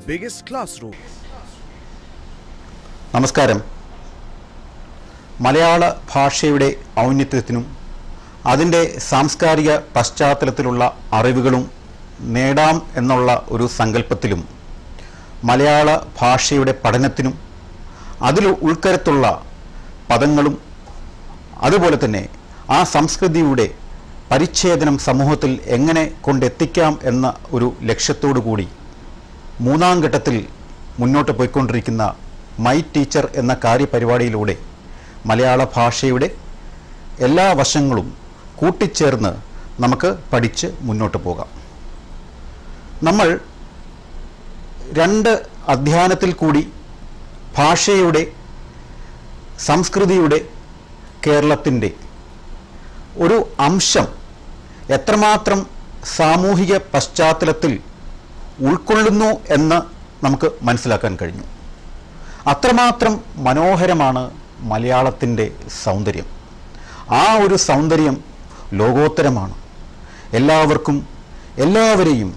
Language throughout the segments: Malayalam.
biggest classroom. നമസ്കാരം. മലയാള ഭാഷയുടെ ഔന്നത്യത്തിനും അതിൻ്റെ സാംസ്കാരിക പശ്ചാത്തലത്തിലുള്ള അറിവുകളും നേടാം എന്നുള്ള ഒരു സങ്കല്പത്തിലും മലയാള ഭാഷയുടെ പഠനത്തിനും അതിൽ ഉൾക്കരത്തുള്ള പദങ്ങളും അതുപോലെ തന്നെ ആ സംസ്കൃതിയുടെ പരിച്ഛേദനം സമൂഹത്തിൽ എങ്ങനെ കൊണ്ടെത്തിക്കാം എന്ന ഒരു ലക്ഷ്യത്തോടു കൂടി മൂന്നാം ഘട്ടത്തിൽ മുന്നോട്ട് പോയിക്കൊണ്ടിരിക്കുന്ന മൈ ടീച്ചർ എന്ന കാര്യപരിപാടിയിലൂടെ മലയാള ഭാഷയുടെ എല്ലാ വശങ്ങളും കൂട്ടിച്ചേർന്ന് നമുക്ക് പഠിച്ച് മുന്നോട്ട് പോകാം. നമ്മൾ രണ്ട് അധ്യായത്തിൽ കൂടി ഭാഷയുടെ സംസ്കൃതിയുടെ കേരളത്തിൻ്റെ ഒരു അംശം എത്രമാത്രം സാമൂഹിക പശ്ചാത്തലത്തിൽ ഉൾക്കൊള്ളുന്നു എന്ന് നമുക്ക് മനസ്സിലാക്കാൻ കഴിഞ്ഞു. അത്രമാത്രം മനോഹരമാണ് മലയാളത്തിൻ്റെ സൗന്ദര്യം. ആ ഒരു സൗന്ദര്യം ലോകോത്തരമാണ്. എല്ലാവർക്കും എല്ലാവരെയും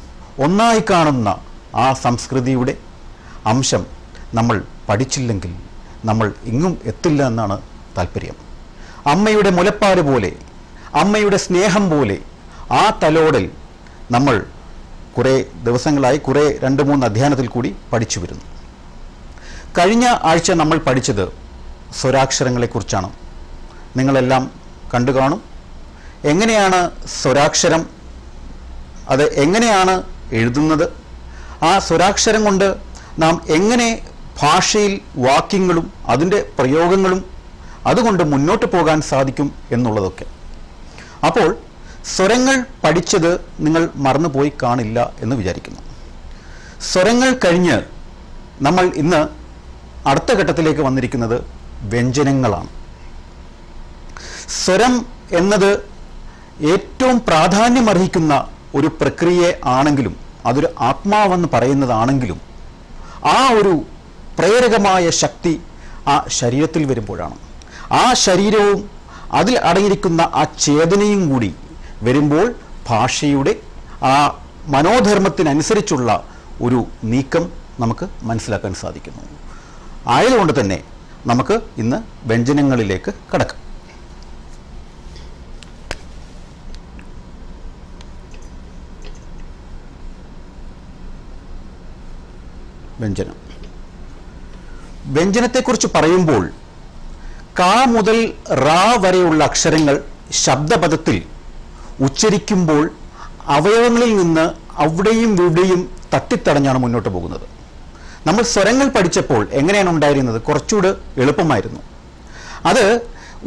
ഒന്നായി കാണുന്ന ആ സംസ്കൃതിയുടെ അംശം നമ്മൾ പഠിച്ചില്ലെങ്കിൽ നമ്മൾ ഇങ്ങും എത്തില്ല എന്നാണ് താല്പര്യം. അമ്മയുടെ മുലപ്പാല് പോലെ, അമ്മയുടെ സ്നേഹം പോലെ ആ തലോടൽ നമ്മൾ കുറേ ദിവസങ്ങളായി 2-3 അധ്യായത്തിൽ കൂടി പഠിച്ചു വരുന്നു. കഴിഞ്ഞ ആഴ്ച നമ്മൾ പഠിച്ചത് സ്വരാക്ഷരങ്ങളെക്കുറിച്ചാണ്. നിങ്ങളെല്ലാം കണ്ടു കാണും. എങ്ങനെയാണ് സ്വരാക്ഷരം, അത് എങ്ങനെയാണ് എഴുതുന്നത്, ആ സ്വരാക്ഷരം കൊണ്ട് നാം എങ്ങനെ ഭാഷയിൽ വാക്യങ്ങളും അതിൻ്റെ പ്രയോഗങ്ങളും അതുകൊണ്ട് മുന്നോട്ട് പോകാൻ സാധിക്കും എന്നുള്ളതൊക്കെ. അപ്പോൾ സ്വരങ്ങൾ പഠിച്ചത് നിങ്ങൾ മറന്നുപോയി കാണില്ല എന്ന് വിചാരിക്കുന്നു. സ്വരങ്ങൾ കഴിഞ്ഞ് നമ്മൾ ഇന്ന് അടുത്ത ഘട്ടത്തിലേക്ക് വന്നിരിക്കുന്നത് വ്യഞ്ജനങ്ങളാണ്. സ്വരം എന്നത് ഏറ്റവും പ്രാധാന്യമർഹിക്കുന്ന ഒരു പ്രക്രിയ ആണെങ്കിലും, അതൊരു ആത്മാവെന്ന് പറയുന്നതാണെങ്കിലും, ആ ഒരു പ്രേരകമായ ശക്തി ആ ശരീരത്തിൽ വരുമ്പോഴാണ്. ആ ശരീരവും അതിൽ അടങ്ങിയിരിക്കുന്ന ആ ചേതനയും കൂടി വരുമ്പോൾ ഭാഷയുടെ ആ മനോധർമ്മത്തിനനുസരിച്ചുള്ള ഒരു നീക്കം നമുക്ക് മനസ്സിലാക്കാൻ സാധിക്കുന്നു. ആയതുകൊണ്ട് തന്നെ നമുക്ക് ഇന്ന് വ്യഞ്ജനങ്ങളിലേക്ക് കടക്കാം. വ്യഞ്ജനം. വ്യഞ്ജനത്തെക്കുറിച്ച് പറയുമ്പോൾ കാ മുതൽ റാ വരെയുള്ള അക്ഷരങ്ങൾ ശബ്ദപദത്തിൽ ഉച്ചരിക്കുമ്പോൾ അവയവങ്ങളിൽ നിന്ന് അവിടെയും ഇവിടെയും തട്ടിത്തടഞ്ഞാണ് മുന്നോട്ട് പോകുന്നത്. നമ്മൾ സ്വരങ്ങൾ പഠിച്ചപ്പോൾ എങ്ങനെയാണ് ഉണ്ടായിരുന്നത്? കുറച്ചുകൂടെ എളുപ്പമായിരുന്നു. അത്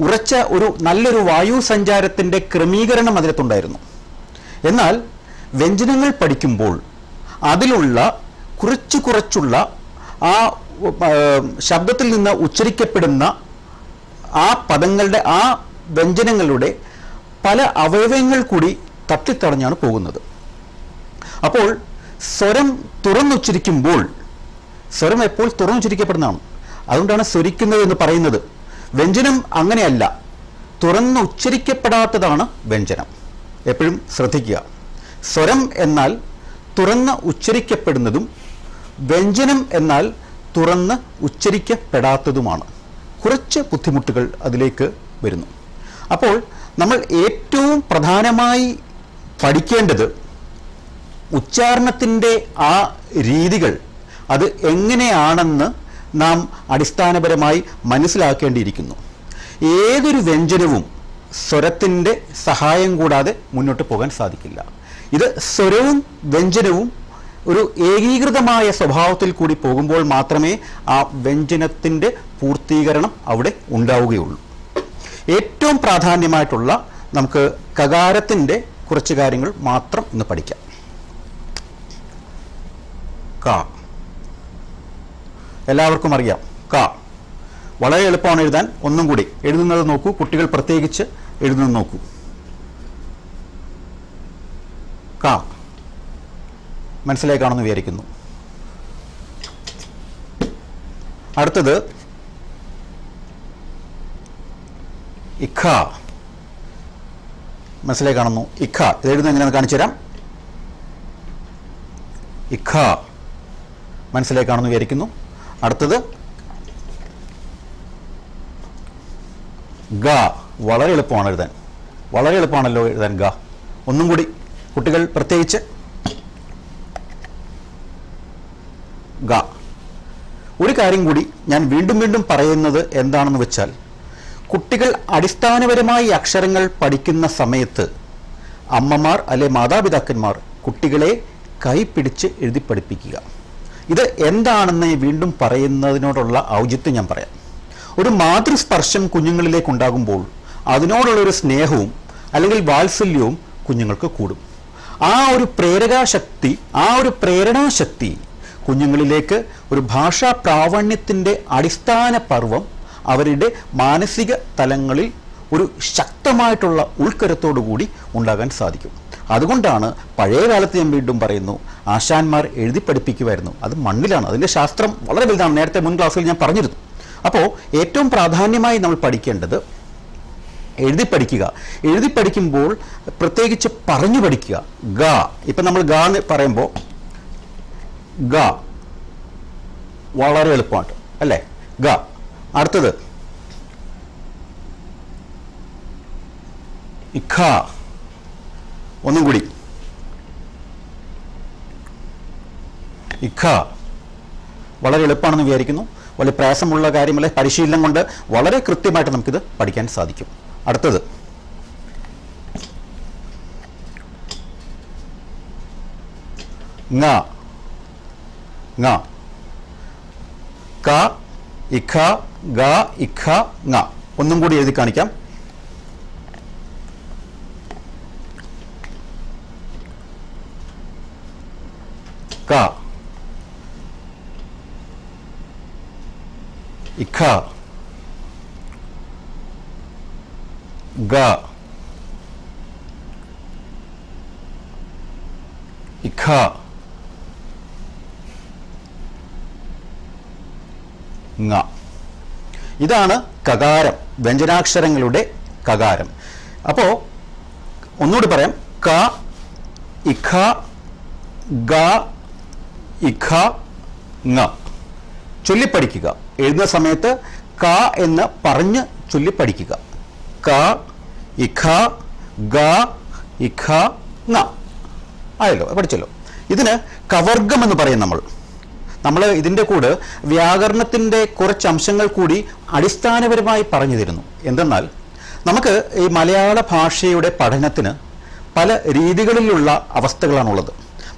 ഉറച്ച ഒരു നല്ലൊരു വായു സഞ്ചാരത്തിൻ്റെ ക്രമീകരണം അതിനകത്തുണ്ടായിരുന്നു. എന്നാൽ വ്യഞ്ജനങ്ങൾ പഠിക്കുമ്പോൾ അതിലുള്ള കുറച്ചുള്ള ആ ശബ്ദത്തിൽ നിന്ന് ഉച്ചരിക്കപ്പെടുന്ന ആ പദങ്ങളുടെ ആ വ്യഞ്ജനങ്ങളുടെ പല അവയവങ്ങൾ കൂടി തട്ടിത്തടഞ്ഞാണ് പോകുന്നത്. അപ്പോൾ സ്വരം തുറന്നുച്ചരിക്കുമ്പോൾ, സ്വരം എപ്പോൾ തുറന്നുച്ചരിക്കപ്പെടുന്നതാണ്, അതുകൊണ്ടാണ് സ്വരിക്കുന്നത് എന്ന് പറയുന്നത്. വ്യഞ്ജനം അങ്ങനെയല്ല, തുറന്ന് ഉച്ചരിക്കപ്പെടാത്തതാണ് വ്യഞ്ജനം. എപ്പോഴും ശ്രദ്ധിക്കുക. സ്വരം എന്നാൽ തുറന്ന് ഉച്ചരിക്കപ്പെടുന്നതും വ്യഞ്ജനം എന്നാൽ തുറന്ന് ഉച്ചരിക്കപ്പെടാത്തതുമാണ്. കുറച്ച് ബുദ്ധിമുട്ടുകൾ അതിലേക്ക് വരുന്നു. അപ്പോൾ നമ്മൾ ഏറ്റവും പ്രധാനമായി പഠിക്കേണ്ടത് ഉച്ചാരണത്തിൻ്റെ ആ രീതികൾ അത് എങ്ങനെയാണെന്ന് നാം അടിസ്ഥാനപരമായി മനസ്സിലാക്കേണ്ടിയിരിക്കുന്നു. ഏതൊരു വ്യഞ്ജനവും സ്വരത്തിൻ്റെ സഹായം കൂടാതെ മുന്നോട്ട് പോകാൻ സാധിക്കില്ല. ഇത് സ്വരവും വ്യഞ്ജനവും ഒരു ഏകീകൃതമായ സ്വഭാവത്തിൽ കൂടി പോകുമ്പോൾ മാത്രമേ ആ വ്യഞ്ജനത്തിൻ്റെ പൂർത്തീകരണം അവിടെ ഉണ്ടാവുകയുള്ളൂ. ഏറ്റവും പ്രാധാന്യമായിട്ടുള്ള നമുക്ക് കകാരത്തിൻ്റെ കുറച്ച് കാര്യങ്ങൾ മാത്രം ഇന്ന് പഠിക്കാം. ക എല്ലാവർക്കും അറിയാം. ക വളരെ എളുപ്പമാണ് എഴുതാൻ. ഒന്നും കൂടി എഴുതുന്നത് നോക്കൂ, കുട്ടികൾ പ്രത്യേകിച്ച് എഴുതുന്നത് നോക്കൂ. ക മനസ്സിലായി കാണുമെന്ന് വിചാരിക്കുന്നു. അടുത്തത് ഇഖ. മനസ്സിലായി കാണുന്നു. ഇഖ ഇത് എഴുതുന്നത് എങ്ങനെയാണെന്ന് കാണിച്ചു തരാം. ഇഖ മനസ്സിലാക്കാണെന്ന് വിചാരിക്കുന്നു. അടുത്തത് ഗ. വളരെ എളുപ്പമാണ് എഴുതാൻ, വളരെ എളുപ്പമാണല്ലോ എഴുതാൻ ഗ. ഒന്നും കൂടി കുട്ടികൾ പ്രത്യേകിച്ച് ഗ. ഒരു കാര്യം കൂടി ഞാൻ വീണ്ടും വീണ്ടും പറയുന്നത് എന്താണെന്ന് വെച്ചാൽ, കുട്ടികൾ അടിസ്ഥാനപരമായി അക്ഷരങ്ങൾ പഠിക്കുന്ന സമയത്ത് അമ്മമാർ അല്ലെ മാതാപിതാക്കന്മാർ കുട്ടികളെ കൈപിടിച്ച് എഴുതി പഠിപ്പിക്കുക. ഇത് എന്താണെന്ന് വീണ്ടും പറയുന്നതിനോടുള്ള ഔചിത്യം ഞാൻ പറയാം. ഒരു മാതൃസ്പർശം കുഞ്ഞുങ്ങളിലേക്ക് ഉണ്ടാകുമ്പോൾ അതിനോടുള്ളൊരു സ്നേഹവും അല്ലെങ്കിൽ വാത്സല്യവും കുഞ്ഞുങ്ങൾക്ക് കൂടും. ആ ഒരു പ്രേരണാശക്തി കുഞ്ഞുങ്ങളിലേക്ക് ഒരു ഭാഷാ പ്രാവണ്യത്തിൻ്റെ അടിസ്ഥാന പർവം അവരുടെ മാനസിക തലങ്ങളിൽ ഒരു ശക്തമായിട്ടുള്ള ഉൾക്കരത്തോടു കൂടി ഉണ്ടാകാൻ സാധിക്കും. അതുകൊണ്ടാണ് പഴയ കാലത്ത് ഞാൻ വീണ്ടും പറയുന്നു, ആശാന്മാർ എഴുതി പഠിപ്പിക്കുമായിരുന്നു. അത് മണ്ണിലാണ്, അതിൻ്റെ ശാസ്ത്രം വളരെ വലുതാണ്. നേരത്തെ മുൻ ക്ലാസ്സിൽ ഞാൻ പറഞ്ഞിരുന്നു. അപ്പോൾ ഏറ്റവും പ്രാധാന്യമായി നമ്മൾ പഠിക്കേണ്ടത് എഴുതി പഠിക്കുക. എഴുതി പഠിക്കുമ്പോൾ പ്രത്യേകിച്ച് പറഞ്ഞു പഠിക്കുക. ഗ. ഇപ്പം നമ്മൾ ഗ എന്ന് പറയുമ്പോൾ ഗ വളരെ എളുപ്പമാണ് അല്ലേ? ഗ. അടുത്തത് ഇഖ. ഒന്നും കൂടി ഇഖ. വളരെ എളുപ്പമാണെന്ന് വിചാരിക്കുന്നു. വളരെ പ്രയാസമുള്ള കാര്യമല്ല. പരിശീലനം കൊണ്ട് വളരെ കൃത്യമായിട്ട് നമുക്കിത് പഠിക്കാൻ സാധിക്കും. അടുത്തത് ങ. ങ. ക, ഇഖ, ഗ, ഇഖ, ങ. ഒന്നും കൂടി എഴുതി കാണിക്കാം. ക, ഇഖ, ഗ, ഇഖ, ങ. ഇതാണ് കകാരം, വ്യഞ്ജനാക്ഷരങ്ങളുടെ കകാരം. അപ്പോൾ ഒന്നുകൂടി പറയാം. ക, ഇഖ, ഗ, ഇഖ, ങ. ചൊല്ലിപ്പഠിക്കുക. എഴുതുന്ന സമയത്ത് ക എന്ന് പറഞ്ഞ് ചൊല്ലിപ്പഠിക്കുക. ക, ഇഖ, ഗ, ഇഖ, ങ. ആയല്ലോ, പഠിച്ചല്ലോ. ഇതിന് കവർഗം എന്ന് പറയും. നമ്മൾ ഇതിൻ്റെ കൂടെ വ്യാകരണത്തിൻ്റെ കുറച്ച് അംശങ്ങൾ കൂടി അടിസ്ഥാനപരമായി പറഞ്ഞു തരുന്നു. എന്തെന്നാൽ നമുക്ക് ഈ മലയാള ഭാഷയുടെ പഠനത്തിന് പല രീതികളിലുള്ള അവസ്ഥകളാണുള്ളത്.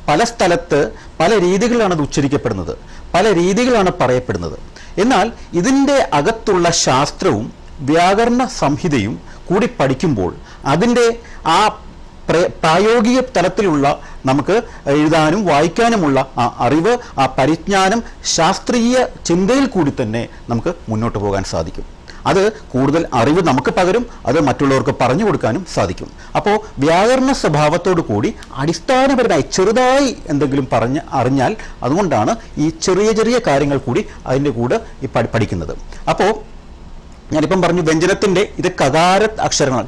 പല സ്ഥലത്ത് പല രീതികളാണ് അത് ഉച്ചരിക്കപ്പെടുന്നത്, പല രീതികളാണ് പറയപ്പെടുന്നത്. എന്നാൽ ഇതിൻ്റെ അകത്തുള്ള ശാസ്ത്രവും വ്യാകരണ സംഹിതയും കൂടി പഠിക്കുമ്പോൾ അതിൻ്റെ ആ പ്രായോഗിക തലത്തിലുള്ള നമുക്ക് എഴുതാനും വായിക്കാനുമുള്ള ആ അറിവ്, ആ പരിജ്ഞാനം ശാസ്ത്രീയ ചിന്തയിൽ കൂടി തന്നെ നമുക്ക് മുന്നോട്ട് പോകാൻ സാധിക്കും. അത് കൂടുതൽ അറിവ് നമുക്ക് പകരും, അത് മറ്റുള്ളവർക്ക് പറഞ്ഞു കൊടുക്കാനും സാധിക്കും. അപ്പോൾ വ്യാകരണ സ്വഭാവത്തോടു കൂടി അടിസ്ഥാനപരമായി ചെറുതായി എന്തെങ്കിലും പറഞ്ഞ് അറിഞ്ഞാൽ, അതുകൊണ്ടാണ് ഈ ചെറിയ ചെറിയ കാര്യങ്ങൾ കൂടി അതിൻ്റെ കൂടെ ഈ പഠിക്കുന്നത്. അപ്പോൾ ഞാനിപ്പം പറഞ്ഞു വ്യഞ്ജനത്തിൻ്റെ ഇത് കകാര അക്ഷരങ്ങൾ,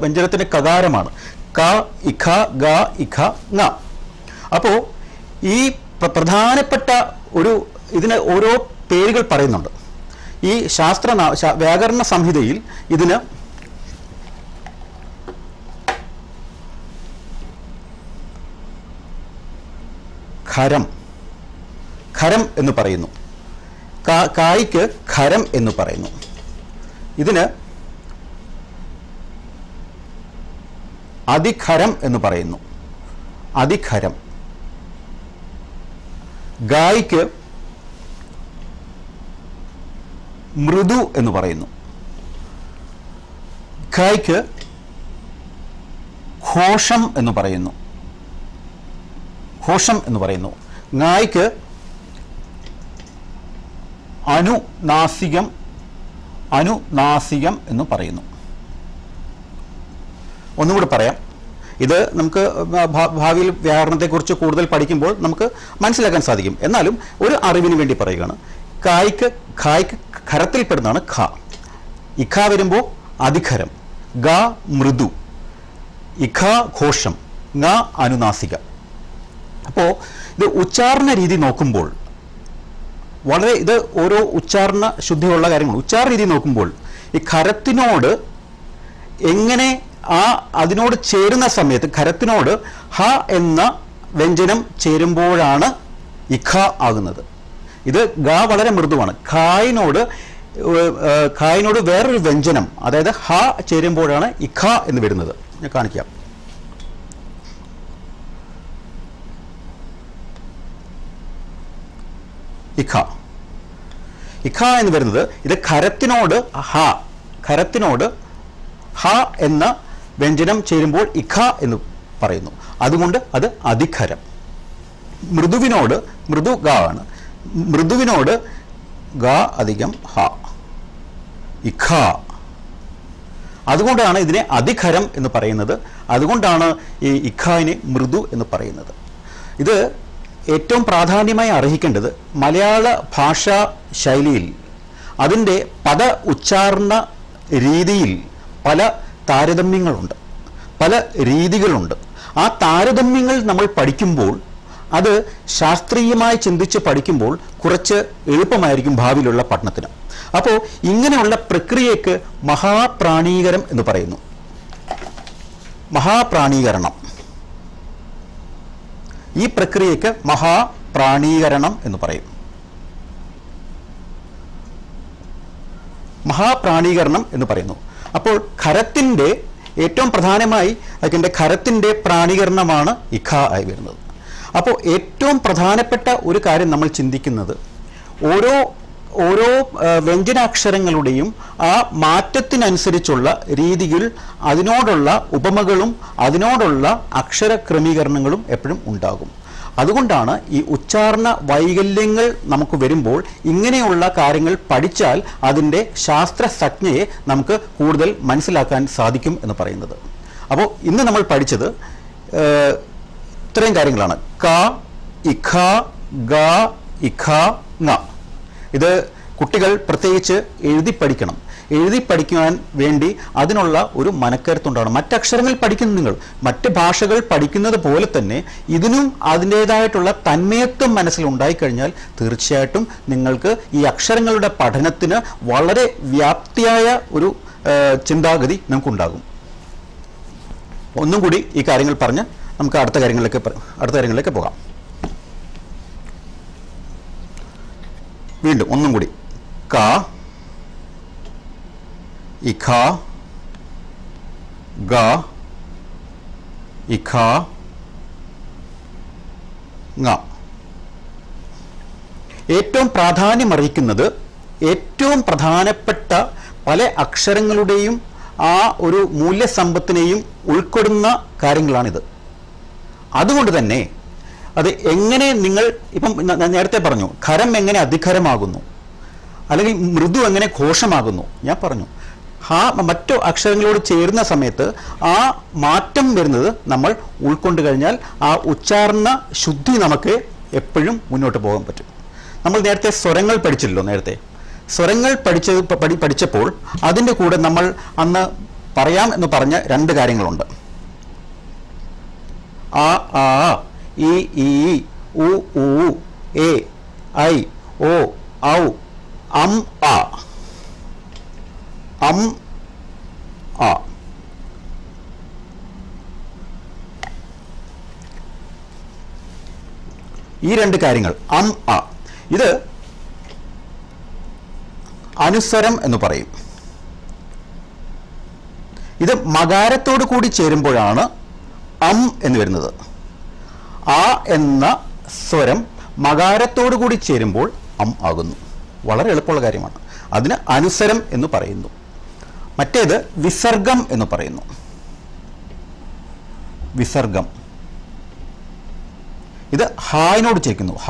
വ്യഞ്ജനത്തിൻ്റെ കകാരമാണ്. ക, ഇഖ, ഗ, ഇഖ, ങ. അപ്പോൾ ഈ പ്രധാനപ്പെട്ട ഇതിന് ഓരോ പേരുകൾ പറയുന്നുണ്ട്. ഈ വ്യാകരണ സംഹിതയിൽ ഇതിന് ഖരം എന്ന് പറയുന്നു. കായ്ക്ക് ഖരം എന്ന് പറയുന്നു. ഇതിന് അതിഖരം എന്ന് പറയുന്നു. അതിഖരം. ഗായ്ക്ക് മൃദു എന്ന് പറയുന്നു. ഖായ്ക്ക് ഘോഷം എന്ന് പറയുന്നു. ഘോഷം എന്ന് പറയുന്നു. ങായ്ക്ക് അനുനാസികം എന്ന് പറയുന്നു. ഒന്നുകൂടി പറയാം. ഇത് നമുക്ക് ഭാവിയിൽ വ്യാകരണത്തെക്കുറിച്ച് കൂടുതൽ പഠിക്കുമ്പോൾ നമുക്ക് മനസ്സിലാക്കാൻ സാധിക്കും. എന്നാലും ഒരു അറിവിന് വേണ്ടി പറയുകയാണ്. ഖായ്ക്ക് ഖരത്തിൽപ്പെടുന്നതാണ് ഖ. ഇഖ വരുമ്പോൾ അതിഖരം, ഗ മൃദു, ഇഖ ഘോഷം, ങ അനുനാസിക. അപ്പോൾ ഇത് ഉച്ചാരണ രീതി നോക്കുമ്പോൾ വളരെ ഇത് ഓരോ ഉച്ചാരണ ശുദ്ധിയുള്ള കാര്യങ്ങൾ. ഉച്ചാരണ രീതി നോക്കുമ്പോൾ ഈ ഖരത്തിനോട് എങ്ങനെ അതിനോട് ചേരുന്ന സമയത്ത് ഖരത്തിനോട് ഹ എന്ന വ്യഞ്ജനം ചേരുമ്പോഴാണ് ഇഖ ആകുന്നത്. ഇത് ഗ വളരെ മൃദുവാണ്. ഖായിനോട് വേറൊരു വ്യഞ്ജനം, അതായത് ഹ ചേരുമ്പോഴാണ് ഇഖ എന്ന് വരുന്നത്. ഞാൻ കാണിക്കാം. ഇഖ എന്ന് വരുന്നത് ഇത് ഖരത്തിനോട് ഹ എന്ന വ്യഞ്ജനം ചേരുമ്പോൾ ഇഖ എന്ന് പറയുന്നു. അതുകൊണ്ട് അത് അധിഖരം. മൃദു ഗ ആണ്. മൃദുവിനോട് ഗ അധികം ഹ, ഇഖ. അതുകൊണ്ടാണ് ഇതിനെ അധിഖരം എന്ന് പറയുന്നത്. അതുകൊണ്ടാണ് ഈ ഇഖാനെ മൃദു എന്ന് പറയുന്നത്. ഇത് ഏറ്റവും പ്രാധാന്യമായി അർഹിക്കേണ്ടത് മലയാള ഭാഷാ ശൈലിയിൽ അതിൻ്റെ പദ ഉച്ചാരണ രീതിയിൽ പല താരതമ്യങ്ങളുണ്ട്, പല രീതികളുണ്ട്. ആ താരതമ്യങ്ങൾ നമ്മൾ പഠിക്കുമ്പോൾ അത് ശാസ്ത്രീയമായി ചിന്തിച്ച് പഠിക്കുമ്പോൾ കുറച്ച് എളുപ്പമായിരിക്കും ഭാവിയിലുള്ള പഠനത്തിന്. അപ്പോൾ ഇങ്ങനെയുള്ള പ്രക്രിയയ്ക്ക് മഹാപ്രാണീകരണം എന്ന് പറയുന്നു. മഹാപ്രാണീകരണം, ഈ പ്രക്രിയയ്ക്ക് മഹാപ്രാണീകരണം എന്ന് പറയും. മഹാപ്രാണീകരണം എന്ന് പറയുന്നു. അപ്പോൾ ഖരത്തിൻ്റെ ഏറ്റവും പ്രധാനമായി അതിൻ്റെ ഖരത്തിൻ്റെ പ്രാണീകരണമാണ് ഇഖ ആയി വരുന്നത്. അപ്പോൾ ഏറ്റവും പ്രധാനപ്പെട്ട ഒരു കാര്യം നമ്മൾ ചിന്തിക്കുന്നത് ഓരോ വ്യഞ്ജനാക്ഷരങ്ങളുടെയും ആ മാറ്റത്തിനനുസരിച്ചുള്ള രീതിയിൽ അതിനോടുള്ള ഉപമകളും അതിനോടുള്ള അക്ഷര ക്രമീകരണങ്ങളും എപ്പോഴും ഉണ്ടാകും. അതുകൊണ്ടാണ് ഈ ഉച്ചാരണ വൈകല്യങ്ങൾ നമുക്ക് വരുമ്പോൾ ഇങ്ങനെയുള്ള കാര്യങ്ങൾ പഠിച്ചാൽ അതിൻ്റെ ശാസ്ത്ര സംജ്ഞയെ നമുക്ക് കൂടുതൽ മനസ്സിലാക്കാൻ സാധിക്കും എന്ന് പറയുന്നത്. അപ്പോൾ ഇന്ന് നമ്മൾ പഠിച്ചത് ഇത്രയും കാര്യങ്ങളാണ്. ക, ഇഖ, ഗ, ഇഖ, ങ. ഇത് കുട്ടികൾ പ്രത്യേകിച്ച് എഴുതി പഠിക്കണം. എഴുതി പഠിക്കുവാൻ വേണ്ടി അതിനുള്ള ഒരു മനക്കരുത്തുണ്ടാവണം. മറ്റക്ഷരങ്ങൾ പഠിക്കുന്ന നിങ്ങൾ മറ്റ് ഭാഷകൾ പഠിക്കുന്നത് പോലെ തന്നെ ഇതിനും അതിൻ്റേതായിട്ടുള്ള തന്മയത്വം മനസ്സിലുണ്ടായിക്കഴിഞ്ഞാൽ തീർച്ചയായിട്ടും നിങ്ങൾക്ക് ഈ അക്ഷരങ്ങളുടെ പഠനത്തിന് വളരെ വ്യാപ്തിയായ ഒരു ചിന്താഗതി നമുക്കുണ്ടാകും. ഒന്നും കൂടി ഈ കാര്യങ്ങൾ പറഞ്ഞ് നമുക്ക് അടുത്ത കാര്യങ്ങളിലേക്ക് പോകാം. വീണ്ടും ഒന്നും കൂടി. ക, ഇഖ, ഗ, ഇഖ, ങ. ഏറ്റവും പ്രാധാന്യമർഹിക്കുന്നത് ഏറ്റവും പ്രധാനപ്പെട്ട പല അക്ഷരങ്ങളുടെയും ആ ഒരു മൂല്യസമ്പത്തിനെയും ഉൾക്കൊള്ളുന്ന കാര്യങ്ങളാണിത്. അതുകൊണ്ട് തന്നെ അത് എങ്ങനെ നിങ്ങൾ ഇപ്പം നേരത്തെ പറഞ്ഞു ഖരം എങ്ങനെ അധിഖരമാകുന്നു, അല്ലെങ്കിൽ മൃദു എങ്ങനെ ഘോഷമാകുന്നു. ഞാൻ പറഞ്ഞു മറ്റു അക്ഷരങ്ങളോട് ചേരുന്ന സമയത്ത് ആ മാറ്റം വരുന്നത് നമ്മൾ ഉൾക്കൊണ്ടു കഴിഞ്ഞാൽ ആ ഉച്ചാരണ ശുദ്ധി നമുക്ക് എപ്പോഴും മുന്നോട്ട് പോകാൻ പറ്റും. നമ്മൾ നേരത്തെ സ്വരങ്ങൾ പഠിച്ചില്ലല്ലോ. നേരത്തെ സ്വരങ്ങൾ പഠിച്ചപ്പോൾ അതിൻ്റെ കൂടെ നമ്മൾ അന്ന് പറയാം എന്ന് പറഞ്ഞ രണ്ട് കാര്യങ്ങളുണ്ട്. ആ, ആ, ഇ, ഈ, ഉ, ഊ, എ, ഐ, ഓ, ഔ, അം, ആ. അം, ആ. ഈ രണ്ട് കാര്യങ്ങൾ അം, ആ, ഇത് അനുസ്വരം എന്ന് പറയും. ഇത് മകാരത്തോടു കൂടി ചേരുമ്പോഴാണ് അം എന്ന് വരുന്നത്. ആ എന്ന സ്വരം മകാരത്തോടു കൂടി ചേരുമ്പോൾ അം ആകുന്നു. വളരെ എളുപ്പമുള്ള കാര്യമാണ്. അതിന് അനുസ്വരം എന്ന് പറയുന്നു. മറ്റേത് വിസർഗം എന്ന് പറയുന്നു. വിസർഗം ഇത് ഹായിനോട് ചേർക്കുന്നു. ഹ,